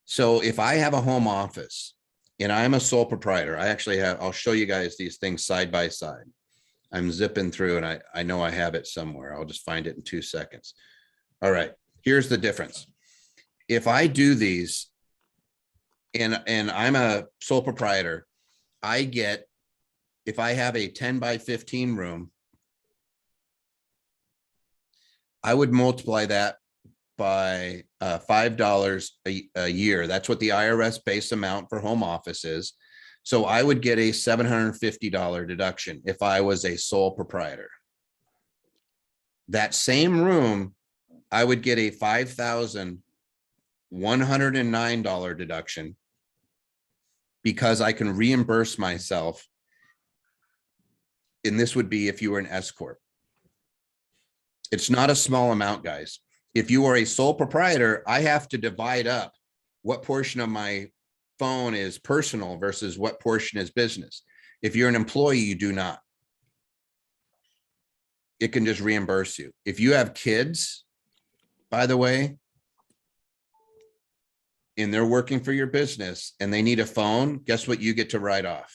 So if I have a home office and I'm a sole proprietor, I actually have, I'll show you guys these things side by side. I'm zipping through and I know I have it somewhere. I'll just find it in 2 seconds. All right, here's the difference. If I do these and I'm a sole proprietor, I get, if I have a 10 by 15 room, I would multiply that by $5 a year. That's what the IRS base amount for home office is. So I would get a $750 deduction if I was a sole proprietor. That same room, I would get a $5,109 deduction because I can reimburse myself. And this would be if you were an S Corp. It's not a small amount, guys. If you are a sole proprietor, I have to divide up what portion of my phone is personal versus what portion is business. If you're an employee, you do not. It can just reimburse you. If you have kids, by the way, and they're working for your business and they need a phone, guess what you get to write off?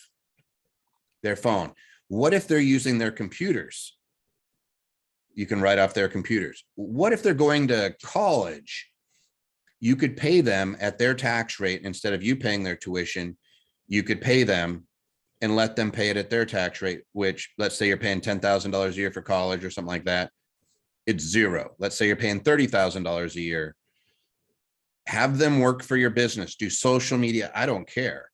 Their phone. What if they're using their computers? You can write off their computers. What if they're going to college? You could pay them at their tax rate instead of you paying their tuition. You could pay them and let them pay it at their tax rate, which let's say you're paying $10,000 a year for college or something like that. It's zero. Let's say you're paying $30,000 a year. Have them work for your business, do social media. I don't care.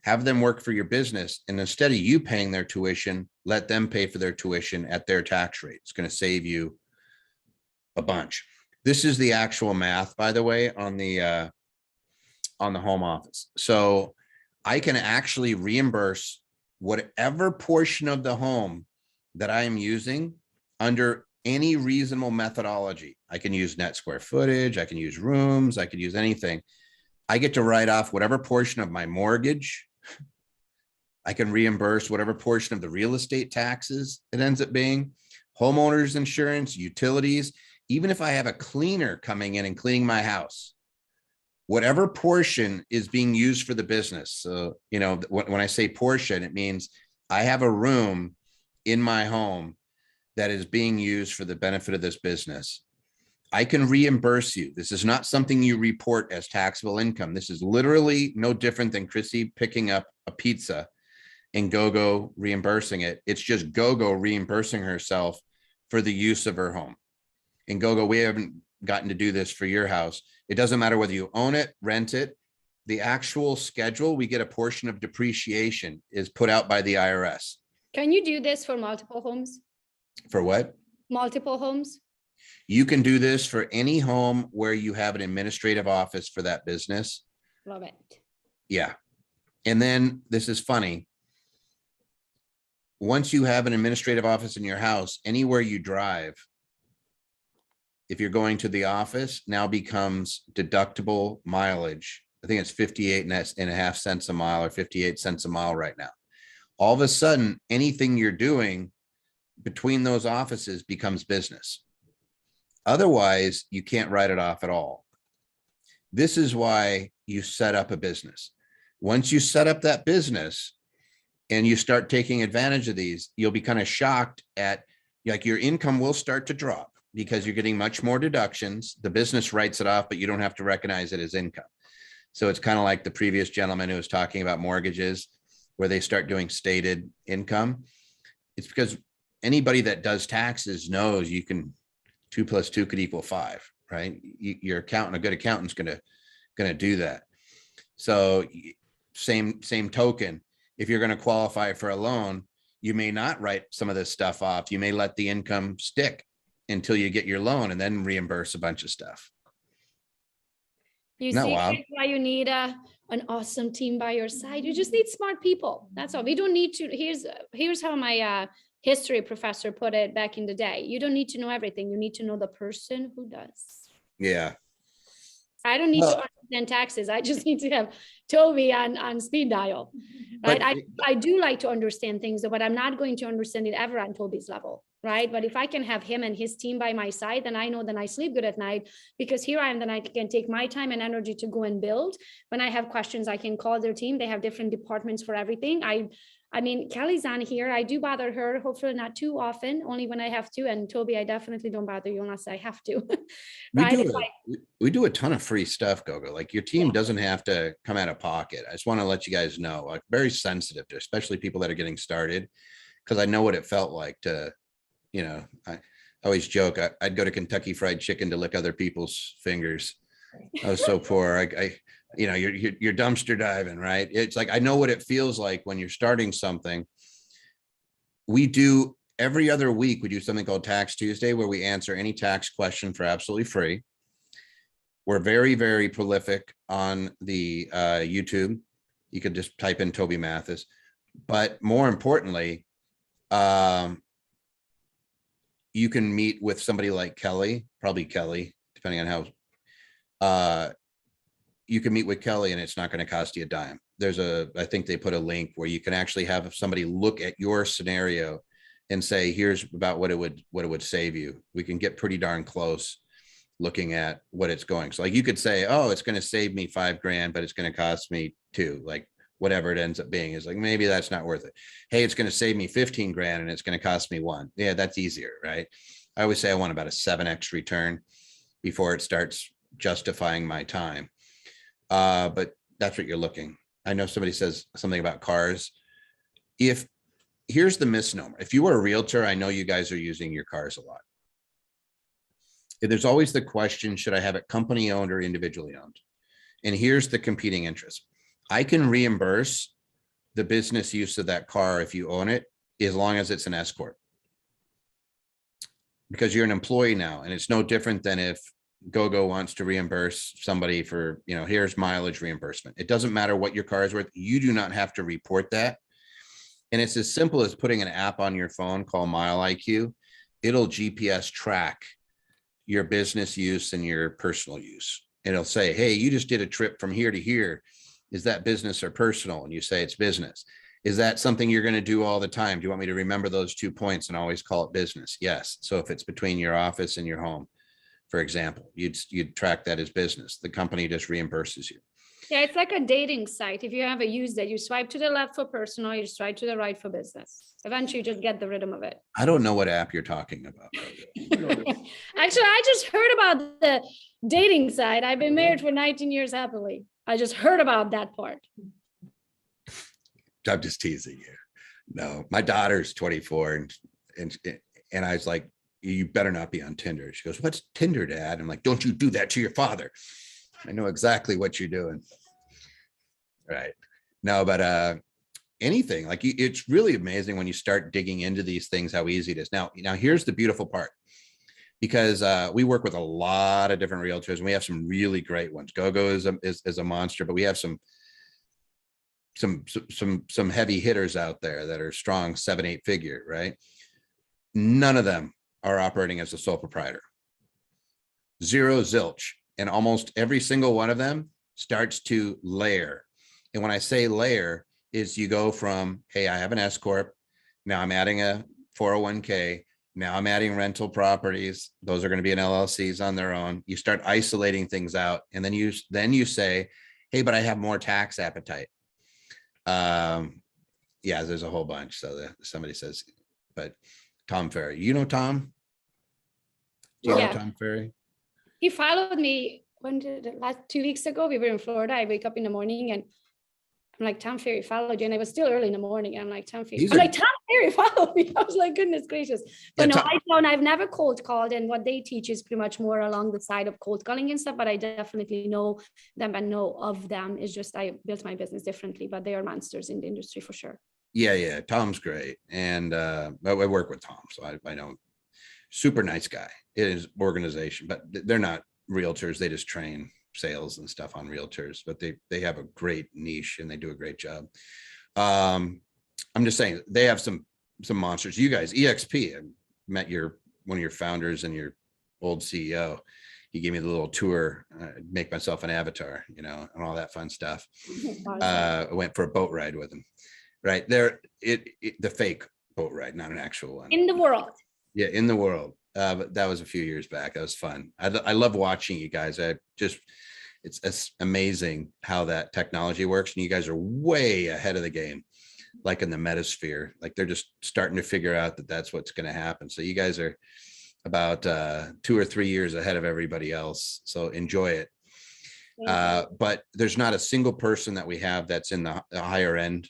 have them work for your business. And instead of you paying their tuition, let them pay for their tuition at their tax rate. It's going to save you a bunch. This is the actual math, by the way, on the home office. So I can actually reimburse whatever portion of the home that I am using under any reasonable methodology. I can use net square footage, I can use rooms, I could use anything. I get to write off whatever portion of my mortgage. I can reimburse whatever portion of the real estate taxes it ends up being, homeowners insurance, utilities, even if I have a cleaner coming in and cleaning my house, whatever portion is being used for the business. So, you know, when I say portion, it means I have a room in my home that is being used for the benefit of this business. I can reimburse you. This is not something you report as taxable income. This is literally no different than Chrissy picking up a pizza and Gogo reimbursing it. It's just Gogo reimbursing herself for the use of her home. And Gogo, we haven't gotten to do this for your house. It doesn't matter whether you own it, rent it. The actual schedule, we get a portion of depreciation is put out by the IRS. Can you do this for multiple homes? For what? Multiple homes? You can do this for any home where you have an administrative office for that business. Love it. Yeah. And then this is funny. Once you have an administrative office in your house, anywhere you drive, if you're going to the office, now becomes deductible mileage. I think it's 58.5 cents a mile or 58 cents a mile right now. All of a sudden, anything you're doing between those offices becomes business. Otherwise, you can't write it off at all. This is why you set up a business. Once you set up that business and you start taking advantage of these, you'll be kind of shocked at, like, your income will start to drop because you're getting much more deductions. The business writes it off, but you don't have to recognize it as income. So it's kind of like the previous gentleman who was talking about mortgages, where they start doing stated income. It's because anybody that does taxes knows you can 2 + 2 could equal 5, right? Your accountant, a good accountant's gonna do that. So same token, if you're gonna qualify for a loan, you may not write some of this stuff off. You may let the income stick until you get your loan and then reimburse a bunch of stuff. You No, see wow. why you need an awesome team by your side. You just need smart people. That's all. We don't need to. Here's how my history professor put it back in the day. You don't need to know everything. You need to know the person who does. Yeah. I don't need Well- to understand taxes. I just need to have Toby on speed dial. Right. But- I do like to understand things, but I'm not going to understand it ever on Toby's level. Right. But if I can have him and his team by my side, then I know then I sleep good at night, because here I am, then I can take my time and energy to go and build. When I have questions, I can call their team. They have different departments for everything. I mean, Kelly's on here. I do bother her, hopefully not too often, only when I have to. And Toby, I definitely don't bother you unless I have to. Right? We do a ton of free stuff, Gogo. Like, your team doesn't have to come out of pocket. I just want to let you guys know, like, very sensitive to, especially people that are getting started, because I know what it felt like to, you know, I always joke, I'd go to Kentucky Fried Chicken to lick other people's fingers. I was so poor. I you know, you're dumpster diving, right? It's like, I know what it feels like when you're starting something. We do every other week, we do something called Tax Tuesday, where we answer any tax question for absolutely free. We're very, very prolific on the YouTube. You could just type in Toby Mathis, but more importantly, you can meet with somebody like Kelly, probably Kelly, depending on how, you can meet with Kelly and it's not going to cost you a dime. I think they put a link where you can actually have somebody look at your scenario and say, here's about what it would save you. We can get pretty darn close looking at what it's going. So, like, you could say, oh, it's going to save me $5,000, but it's going to cost me $2,000, like whatever it ends up being. Is like, maybe that's not worth it. Hey, it's going to save me $15,000 and it's going to cost me $1,000. Yeah, that's easier, right? I always say I want about a 7x return before it starts justifying my time. But that's what you're looking. I know somebody says something about cars. Here's the misnomer. If you were a realtor, I know you guys are using your cars a lot. There's always the question, should I have it company owned or individually owned? And here's the competing interest. I can reimburse the business use of that car if you own it, as long as it's an S Corp. Because you're an employee now, and it's no different than if Gogo wants to reimburse somebody for, here's mileage reimbursement. It doesn't matter what your car is worth. You do not have to report that. And it's as simple as putting an app on your phone called Mile IQ. It'll GPS track your business use and your personal use. It'll say, hey, you just did a trip from here to here. Is that business or personal? And you say it's business. Is that something you're going to do all the time? Do you want me to remember those 2 points and always call it business? Yes. So if it's between your office and your home, for example, you'd track that as business. The company just reimburses you. Yeah, it's like a dating site. If you ever use that, you swipe to the left for personal, you swipe to the right for business. Eventually, you just get the rhythm of it. I don't know what app you're talking about. Actually, I just heard about the dating site. I've been married for 19 years happily. I just heard about that part. I'm just teasing you. No, my daughter's 24 and I was like, you better not be on Tinder. She goes, what's Tinder, Dad? I'm like, don't you do that to your father. I know exactly what you're doing. Right. No, but anything like it's really amazing when you start digging into these things, how easy it is. Now here's the beautiful part, because we work with a lot of different realtors and we have some really great ones. Gogo is a monster, but we have some heavy hitters out there that are strong 7-8 figure, right? None of them are operating as a sole proprietor. Zero, zilch. And almost every single one of them starts to layer. And when I say layer, is you go from, hey, I have an S Corp. Now I'm adding a 401k. Now I'm adding rental properties. Those are going to be an LLCs on their own. You start isolating things out. And then you say, hey, but I have more tax appetite. Yeah, there's a whole bunch. So somebody says, but Tom Ferry, Tom? Do you know Tom Ferry? He followed me last 2 weeks ago. We were in Florida. I wake up in the morning and I'm like, Tom Ferry followed you. And it was still early in the morning. And I'm like, Tom Ferry. Tom Ferry followed me. I was like, goodness gracious. But no, I don't. I've never cold called. And what they teach is pretty much more along the side of cold calling and stuff. But I definitely know them and know of them. It's just I built my business differently. But they are monsters in the industry for sure. Yeah. Tom's great. And I work with Tom. So I know. Super nice guy. It is organization, but they're not realtors. They just train sales and stuff on realtors, but they have a great niche and they do a great job. I'm just saying they have some monsters. You guys, EXP, I met one of your founders and your old CEO. He gave me the little tour, make myself an avatar, and all that fun stuff. I went for a boat ride with him. Right there, the fake boat ride, not an actual one. In the world. Yeah, in the world. But that was a few years back. That was fun. I love watching you guys. It's amazing how that technology works. And you guys are way ahead of the game, like in the metasphere. Like they're just starting to figure out that that's what's going to happen. So you guys are about 2 or 3 years ahead of everybody else. So enjoy it. But there's not a single person that we have that's in the higher end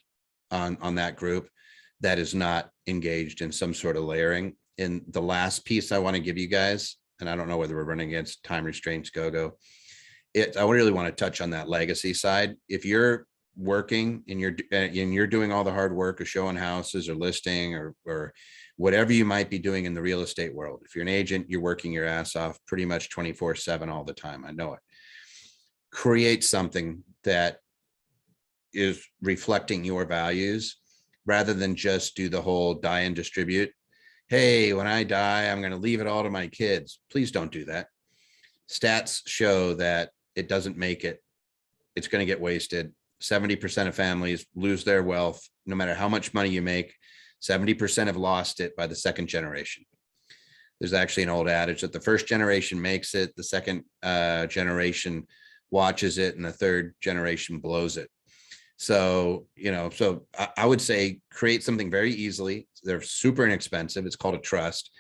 on that group that is not engaged in some sort of layering. And the last piece I want to give you guys, and I don't know whether we're running against time restraints, Gogo. I really want to touch on that legacy side. If you're working and you're doing all the hard work of showing houses or listing or whatever you might be doing in the real estate world, if you're an agent, you're working your ass off pretty much 24/7 all the time. I know it. Create something that is reflecting your values rather than just do the whole die and distribute. Hey, when I die, I'm going to leave it all to my kids. Please don't do that. Stats show that it doesn't make it. It's going to get wasted. 70% of families lose their wealth. No matter how much money you make, 70% have lost it by the second generation. There's actually an old adage that the first generation makes it, the second generation watches it, and the third generation blows it. So, so I would say create something very easily. They're super inexpensive. It's called a trust.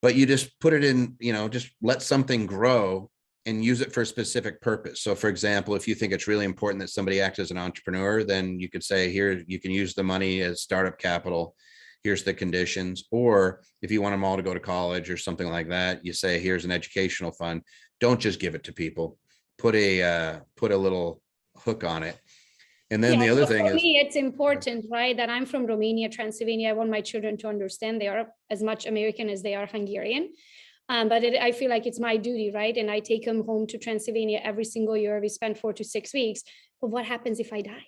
But you just put it in, just let something grow and use it for a specific purpose. So for example, if you think it's really important that somebody act as an entrepreneur, then you could say, here, you can use the money as startup capital. Here's the conditions. Or if you want them all to go to college or something like that, you say, here's an educational fund. Don't just give it to people. Put a little hook on it. And then the other thing for is, me, it's important, right, that I'm from Romania, Transylvania. I want my children to understand they are as much American as they are Hungarian. But I feel like it's my duty, right? And I take them home to Transylvania every single year. We spend 4 to 6 weeks. But what happens if I die?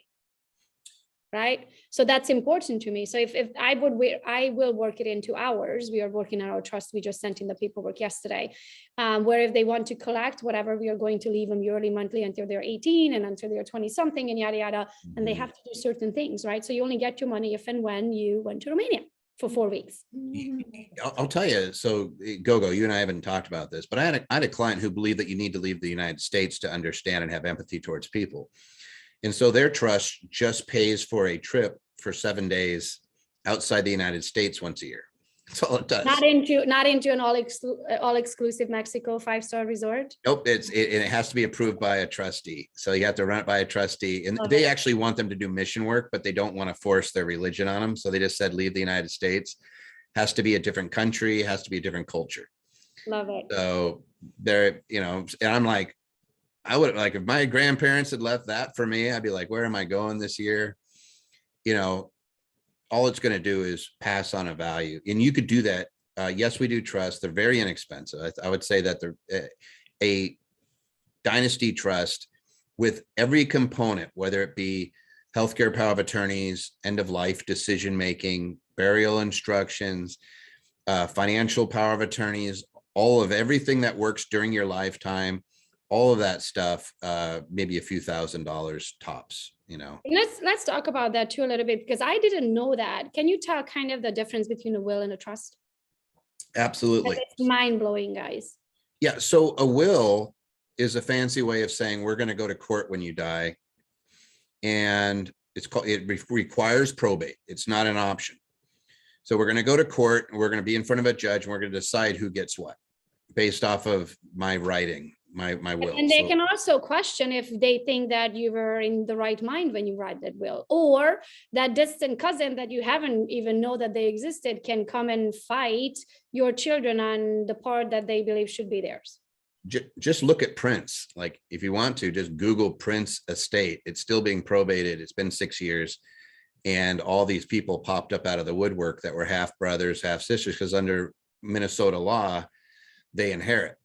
Right? So that's important to me. So if I will work it into hours. We are working on our trust. We just sent in the paperwork yesterday, where if they want to collect whatever, we are going to leave them yearly, monthly until they're 18 and until they're 20 something and yada, yada. And they have to do certain things, right? So you only get your money if and when you went to Romania for 4 weeks. I'll tell you, so Gogo, you and I haven't talked about this, but I had a client who believed that you need to leave the United States to understand and have empathy towards people. And so their trust just pays for a trip for 7 days outside the United States once a year. That's all it does. Not into an all exclusive Mexico 5-star resort. Nope, it has to be approved by a trustee. So you have to run it by a trustee, and Love they it. actually want them to do mission work, but they don't want to force their religion on them. So they just said, leave the United States. Has to be a different country, has to be a different culture. Love it. So they're, and I'm like, I would like, if my grandparents had left that for me, I'd be like, where am I going this year? All it's going to do is pass on a value. And you could do that. Yes, we do trust. They're very inexpensive. I would say that they're a dynasty trust with every component, whether it be healthcare power of attorneys, end of life decision-making, burial instructions, financial power of attorneys, all of everything that works during your lifetime, all of that stuff, maybe a few $1,000s tops, Let's talk about that too a little bit, because I didn't know that. Can you tell kind of the difference between a will and a trust? Absolutely. It's mind-blowing, guys. Yeah. So a will is a fancy way of saying we're going to go to court when you die. And it requires probate. It's not an option. So we're going to go to court and we're going to be in front of a judge and we're going to decide who gets what based off of my writing, my will. And they can also question if they think that you were in the right mind when you write that will, or that distant cousin that you haven't even know that they existed can come and fight your children on the part that they believe should be theirs. Just look at Prince. Like if you want to, just Google Prince estate. It's still being probated. It's been 6 years. And all these people popped up out of the woodwork that were half brothers, half sisters, because under Minnesota law, they inherit.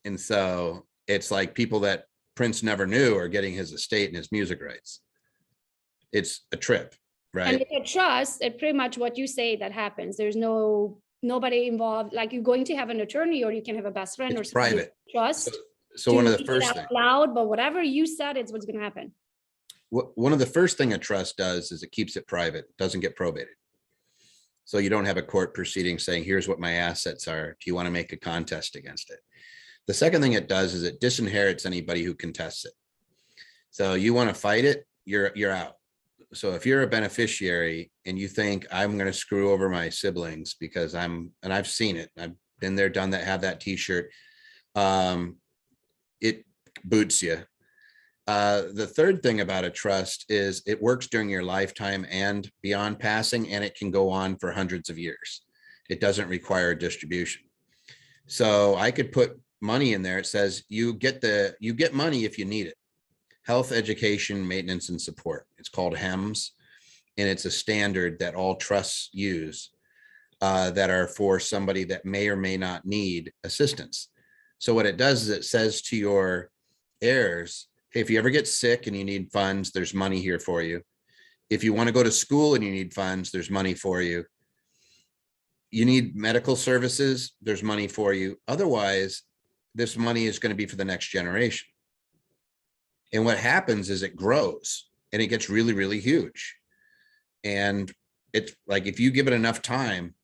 And so it's like people that Prince never knew are getting his estate and his music rights. It's a trip, right? And with a trust, it pretty much what you say that happens. There's nobody involved. Like you're going to have an attorney, or you can have a best friend, It's or somebody private. you trust. So one of the first things. Loud, but whatever you said, it's what's going to happen. One of the first thing a trust does is it keeps it private, doesn't get probated. So you don't have a court proceeding saying, here's what my assets are. Do you want to make a contest against it? The second thing it does is it disinherits anybody who contests it. So you want to fight it, you're out. So if you're a beneficiary and you think I'm going to screw over my siblings because and I've seen it, I've been there, done that, have that t-shirt, it boots you. The third thing about a trust is it works during your lifetime and beyond passing, and it can go on for hundreds of years. It doesn't require a distribution. So I could put money in there. It says you get money if you need it. Health, education, maintenance, and support. It's called HEMS, and it's a standard that all trusts use that are for somebody that may or may not need assistance. So what it does is it says to your heirs, hey, if you ever get sick and you need funds, there's money here for you. If you want to go to school and you need funds, there's money for you. You need medical services, there's money for you. Otherwise, this money is going to be for the next generation. And what happens is it grows and it gets really, really huge. And it's like, if you give it enough time,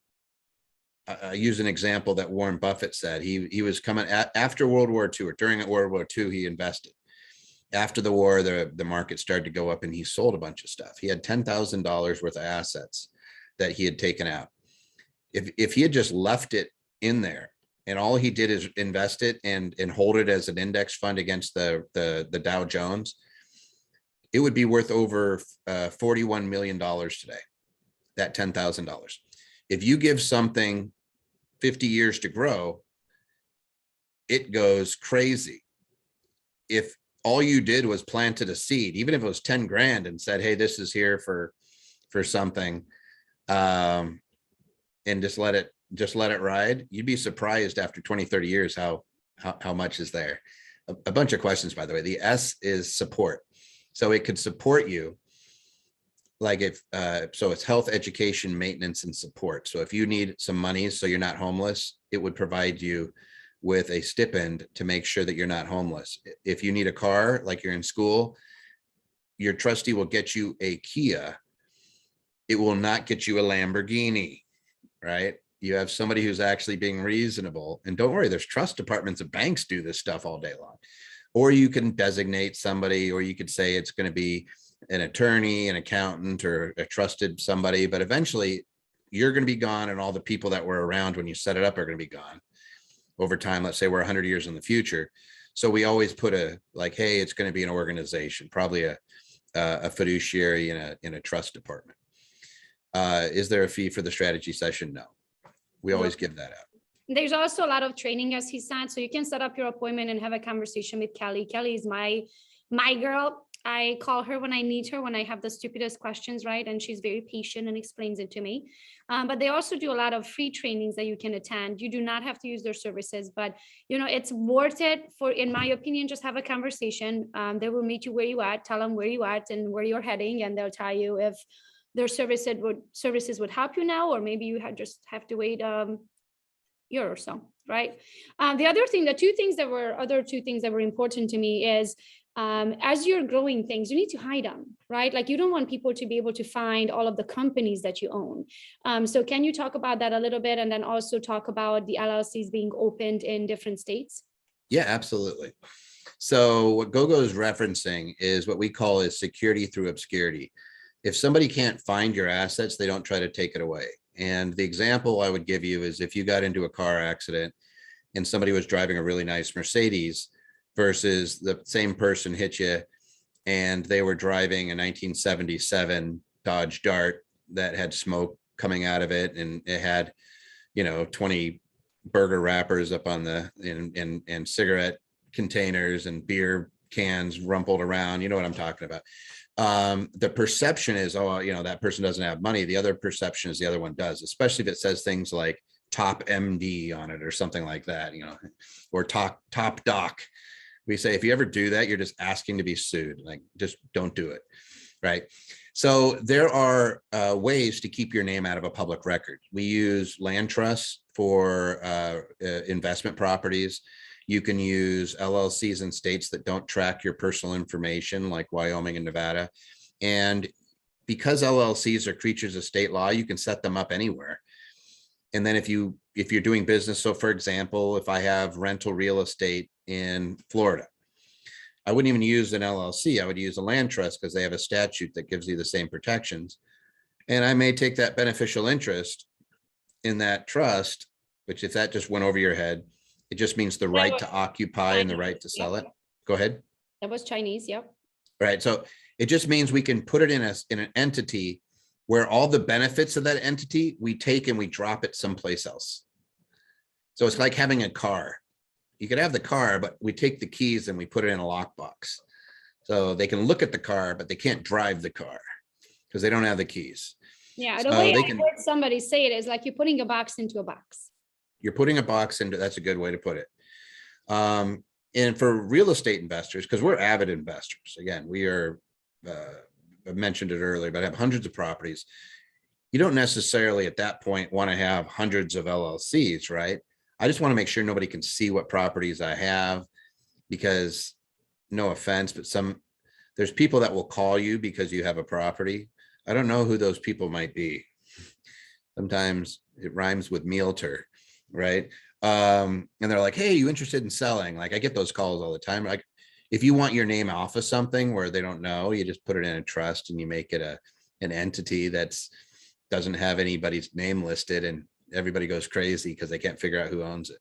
I use an example that Warren Buffett said. He was coming after World War II, or during World War II, he invested. After the war, the market started to go up and he sold a bunch of stuff. He had $10,000 worth of assets that he had taken out. If he had just left it in there and all he did is invest it and hold it as an index fund against the Dow Jones, it would be worth over $41 million today, that $10,000. If you give something 50 years to grow, it goes crazy. If all you did was planted a seed, even if it was 10 grand and said, hey, this is here for something. And just let it ride. You'd be surprised after 20, 30 years, how much is there. A bunch of questions, by the way. The S is support. So it could support you. Like if, so it's health, education, maintenance, and support. So if you need some money, so you're not homeless, it would provide you with a stipend to make sure that you're not homeless. If you need a car, like you're in school, your trustee will get you a Kia. It will not get you a Lamborghini, right? You have somebody who's actually being reasonable. And don't worry, there's trust departments of banks do this stuff all day long. Or you can designate somebody, or you could say it's going to be an attorney, an accountant, or a trusted somebody, but eventually you're going to be gone, and all the people that were around when you set it up are going to be gone over time. Let's say we're 100 years in the future. So we always put like, hey, it's going to be an organization, probably a fiduciary in a trust department. Is there a fee for the strategy session? No, we always give that out. There's also a lot of training, as he said, so you can set up your appointment and have a conversation with Kelly. Kelly is my girl. I call her when I need her, when I have the stupidest questions, right? And she's very patient and explains it to me. But they also do a lot of free trainings that you can attend. You do not have to use their services, but it's worth it for, in my opinion, just have a conversation. They will meet you where you at, tell them where you at and where you're heading, and they'll tell you if their services would help you now, or maybe you just have to wait year or so, right? The other thing, other two things that were important to me is, as you're growing things, you need to hide them, right? Like you don't want people to be able to find all of the companies that you own. So can you talk about that a little bit, and then also talk about the LLCs being opened in different states? Yeah, absolutely. So what Gogo is referencing is what we call is security through obscurity. If somebody can't find your assets, they don't try to take it away. And the example I would give you is if you got into a car accident and somebody was driving a really nice Mercedes versus the same person hit you and they were driving a 1977 Dodge Dart that had smoke coming out of it, and it had, 20 burger wrappers up on the and cigarette containers and beer cans rumpled around. You know what I'm talking about. The perception is, that person doesn't have money. The other perception is the other one does, especially if it says things like top MD on it or something like that, or top doc. We say, if you ever do that, you're just asking to be sued. Like, just don't do it. Right. So there are ways to keep your name out of a public record. We use land trusts for investment properties. You can use LLCs in states that don't track your personal information, like Wyoming and Nevada. And because LLCs are creatures of state law, you can set them up anywhere. And then if you're doing business, so for example, if I have rental real estate in Florida, I wouldn't even use an LLC. I would use a land trust because they have a statute that gives you the same protections. And I may take that beneficial interest in that trust, which if that just went over your head, it just means the right to occupy and the right to sell it. Go ahead. That was Chinese. Yep. Right. So it just means we can put it in an entity where all the benefits of that entity we take and we drop it someplace else. So it's like having a car. You could have the car, but we take the keys and we put it in a lockbox. So they can look at the car, but they can't drive the car because they don't have the keys. Yeah. The way I heard somebody say it is like you're putting a box into a box. You're putting a box into, that's a good way to put it. And for real estate investors, because we're avid investors, again, we are, I mentioned it earlier, but I have hundreds of properties. You don't necessarily at that point want to have hundreds of LLCs, right? I just want to make sure nobody can see what properties I have, because no offense, but there's people that will call you because you have a property. I don't know who those people might be. Sometimes it rhymes with Realtor, right? And they're like, hey, you interested in selling? Like I get those calls all the time. Like if you want your name off of something where they don't know, you just put it in a trust and you make it an entity that's doesn't have anybody's name listed, and everybody goes crazy because they can't figure out who owns it.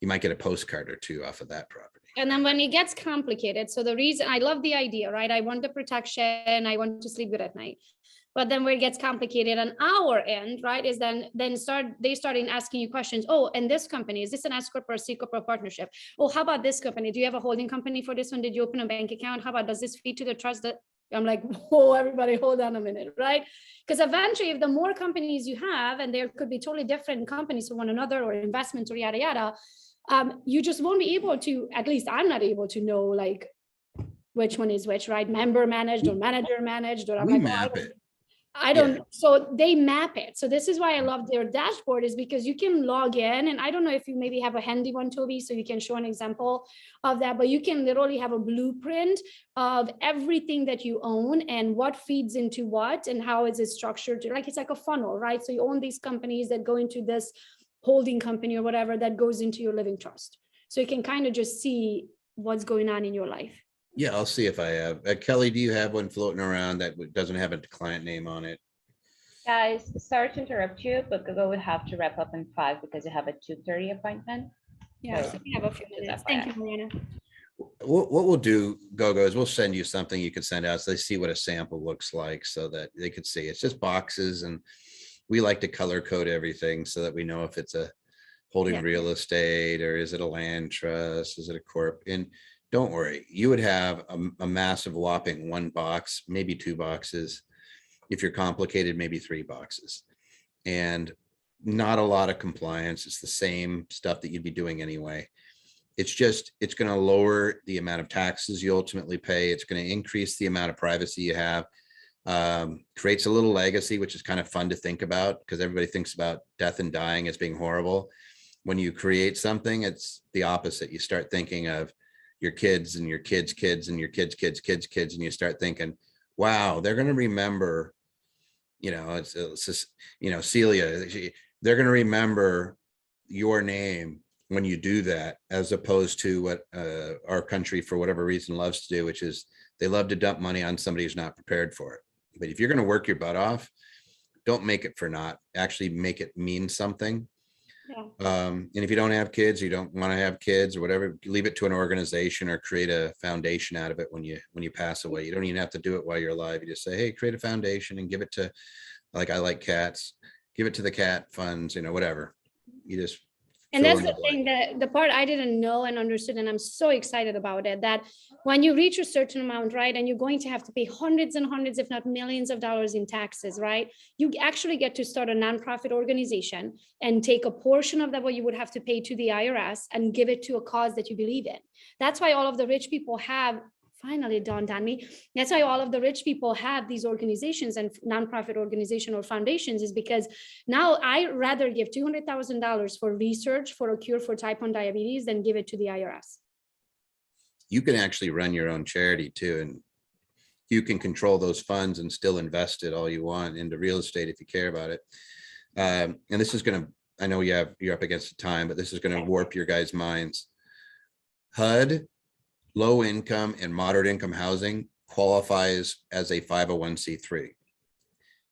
You might get a postcard or two off of that property. And then when it gets complicated, so the reason I love the idea, right? I want the protection, I want to sleep good at night. But then where it gets complicated on our end, right, is they started asking you questions. Oh, and this company, is this an S Corp or a C Corp or partnership? Oh, how about this company? Do you have a holding company for this one? Did you open a bank account? How about, does this feed to the trust? That I'm like, whoa, everybody, hold on a minute, right? Because eventually, if the more companies you have, and there could be totally different companies for one another or investments or yada, yada, you just won't be able to, at least I'm not able to know like which one is which, right? Member managed or manager managed, or I'm We like, map it. I don't, so they map it. So this is why I love their dashboard, is because you can log in, and I don't know if you maybe have a handy one, Toby, so you can show an example of that, but you can literally have a blueprint of everything that you own and what feeds into what and how is it structured. Like it's like a funnel, right? So you own these companies that go into this holding company or whatever that goes into your living trust. So you can kind of just see what's going on in your life. Yeah, I'll see if I have. Kelly, do you have one floating around that doesn't have a client name on it? Guys, sorry to interrupt you, but Gogo would have to wrap up in 5 because you have a 2:30 appointment. Yeah, So so we have a few just minutes. FYI. Thank you, Marina. What we'll do, Gogo, is we'll send you something you can send out so they see what a sample looks like so that they could see. It's just boxes, and we like to color code everything so that we know if it's a holding Yeah. real estate or is it a land trust, is it a corp? And don't worry, you would have a massive whopping 1 box, maybe 2 boxes. If you're complicated, maybe 3 boxes, and not a lot of compliance. It's the same stuff that you'd be doing anyway. It's just, it's going to lower the amount of taxes you ultimately pay. It's going to increase the amount of privacy you have. Creates a little legacy, which is kind of fun to think about because everybody thinks about death and dying as being horrible. When you create something, it's the opposite. You start thinking of your kids and your kids' kids and your kids' kids' kids' kids, and you start thinking, wow, they're going to remember, it's just, Celia, they're going to remember your name when you do that, as opposed to what our country, for whatever reason, loves to do, which is they love to dump money on somebody who's not prepared for it. But if you're going to work your butt off, don't make it for naught. Actually make it mean something. Yeah. And if you don't have kids, you don't want to have kids or whatever, leave it to an organization or create a foundation out of it when you pass away. You don't even have to do it while you're alive. You just say, hey, create a foundation and give it to, like, I like cats, give it to the cat funds, whatever. You just. And fill that's in the blank. thing, that the part I didn't know and understood, and I'm so excited about it, that when you reach a certain amount, right, and you're going to have to pay hundreds and hundreds, if not millions of dollars in taxes, right, you actually get to start a nonprofit organization and take a portion of that, what you would have to pay to the IRS, and give it to a cause that you believe in. That's why all of the rich people have, finally dawned on me, that's why all of the rich people have these organizations and nonprofit organization or foundations, is because now I rather give $200,000 for research for a cure for type 1 diabetes than give it to the IRS. You can actually run your own charity too, and you can control those funds and still invest it all you want into real estate if you care about it. And this is going to, I know you're up against the time, but this is going to warp your guys' minds. HUD, low income and moderate income housing, qualifies as a 501c3.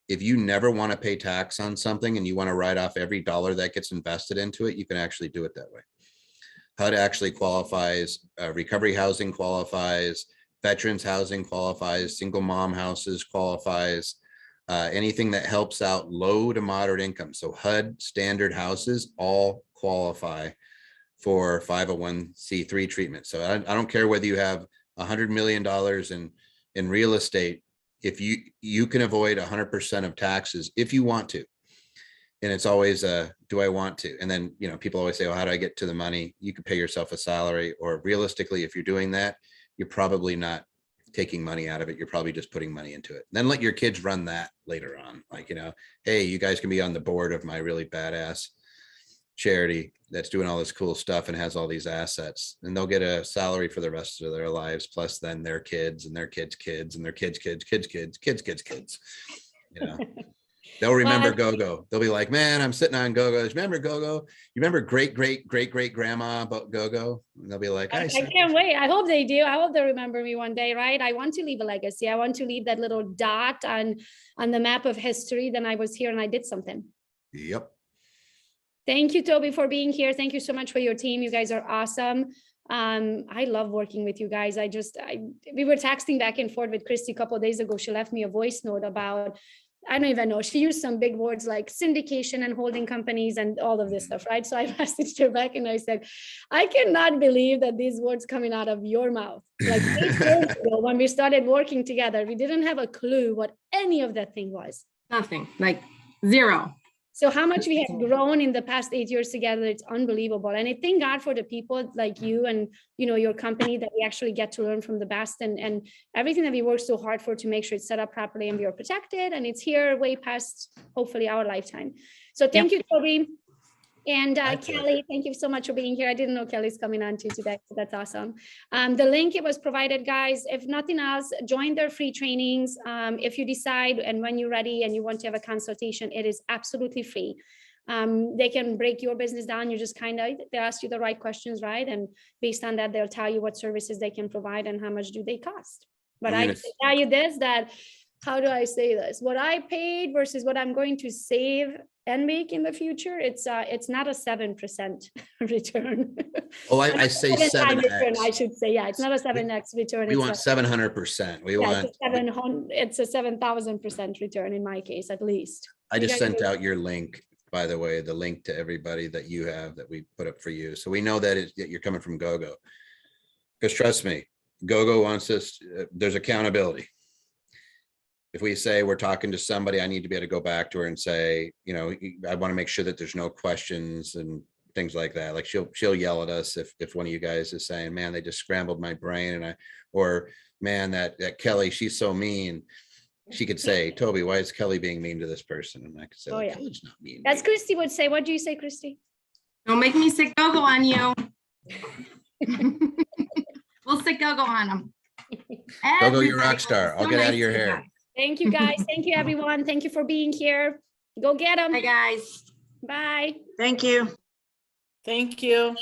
If you never want to pay tax on something and you want to write off every dollar that gets invested into it, you can actually do it that way. HUD actually qualifies, recovery housing qualifies, veterans housing qualifies, single mom houses qualifies, anything that helps out low to moderate income. So HUD standard houses all qualify for 501c3 treatment. So I don't care whether you have $100 million in real estate. If you can avoid 100% of taxes if you want to. And it's always do I want to? And then, people always say, oh, how do I get to the money? You could pay yourself a salary, or realistically, if you're doing that, you're probably not taking money out of it. You're probably just putting money into it. Then let your kids run that later on. Like, hey, you guys can be on the board of my really badass charity that's doing all this cool stuff and has all these assets, and they'll get a salary for the rest of their lives, plus then their kids and their kids' kids and their kids' kids, kids. They'll remember Gogo. They'll be like, man, I'm sitting on Gogo. Remember Gogo? You remember great grandma about Gogo? And they'll be like, I can't wait. I hope they do. I hope they remember me one day, right? I want to leave a legacy. I want to leave that little dot on the map of history. Then I was here and I did something. Yep. Thank you, Toby, for being here. Thank you so much for your team. You guys are awesome. I love working with you guys. We were texting back and forth with Christy a couple of days ago. She left me a voice note about I don't even know. She used some big words like syndication and holding companies and all of this stuff, right? So I messaged her back and I said, I cannot believe that these words coming out of your mouth. Like 8 years ago, when we started working together, we didn't have a clue what any of that thing was. Nothing, like zero. So how much we have grown in the past 8 years together, it's unbelievable. And I thank God for the people like you and, you know, your company that we actually get to learn from the best and everything that we work so hard for to make sure it's set up properly and we are protected and it's here way past hopefully our lifetime. So thank you, Toby. And Kelly, thank you so much for being here. I didn't know Kelly's coming on too today, so that's awesome. The link, it was provided, guys. If nothing else, join their free trainings. If you decide and when you're ready and you want to have a consultation, it is absolutely free. They can break your business down. You just kind of, they ask you the right questions, right? And based on that, they'll tell you what services they can provide and how much do they cost. But I can tell you this, that, how do I say this? What I paid versus what I'm going to save and make in the future, it's not a 7% return. Oh, I say 7x. I should say, yeah, it's not a 7x return. We want 700%. We want. It's a 7,000% return in my case, at least. I just sent out your link, by the way, the link to everybody that you have that we put up for you. So we know that you're coming from Gogo. Because trust me, Gogo wants us, there's accountability. If we say we're talking to somebody, I need to be able to go back to her and say, you know, I want to make sure that there's no questions and things like that. Like she'll yell at us if one of you guys is saying, man, they just scrambled my brain, and or man, that Kelly, she's so mean. She could say, Toby, why is Kelly being mean to this person? And I could say, yeah, Kelly's not mean. As Christy would say. What do you say, Christy? Don't make me sick Gogo on you. We'll stick Gogo on them. Gogo, you're a rock star. I'll get out of your hair. Thank you, guys. Thank you, everyone. Thank you for being here. Go get them. Bye, guys. Bye. Thank you. Thank you.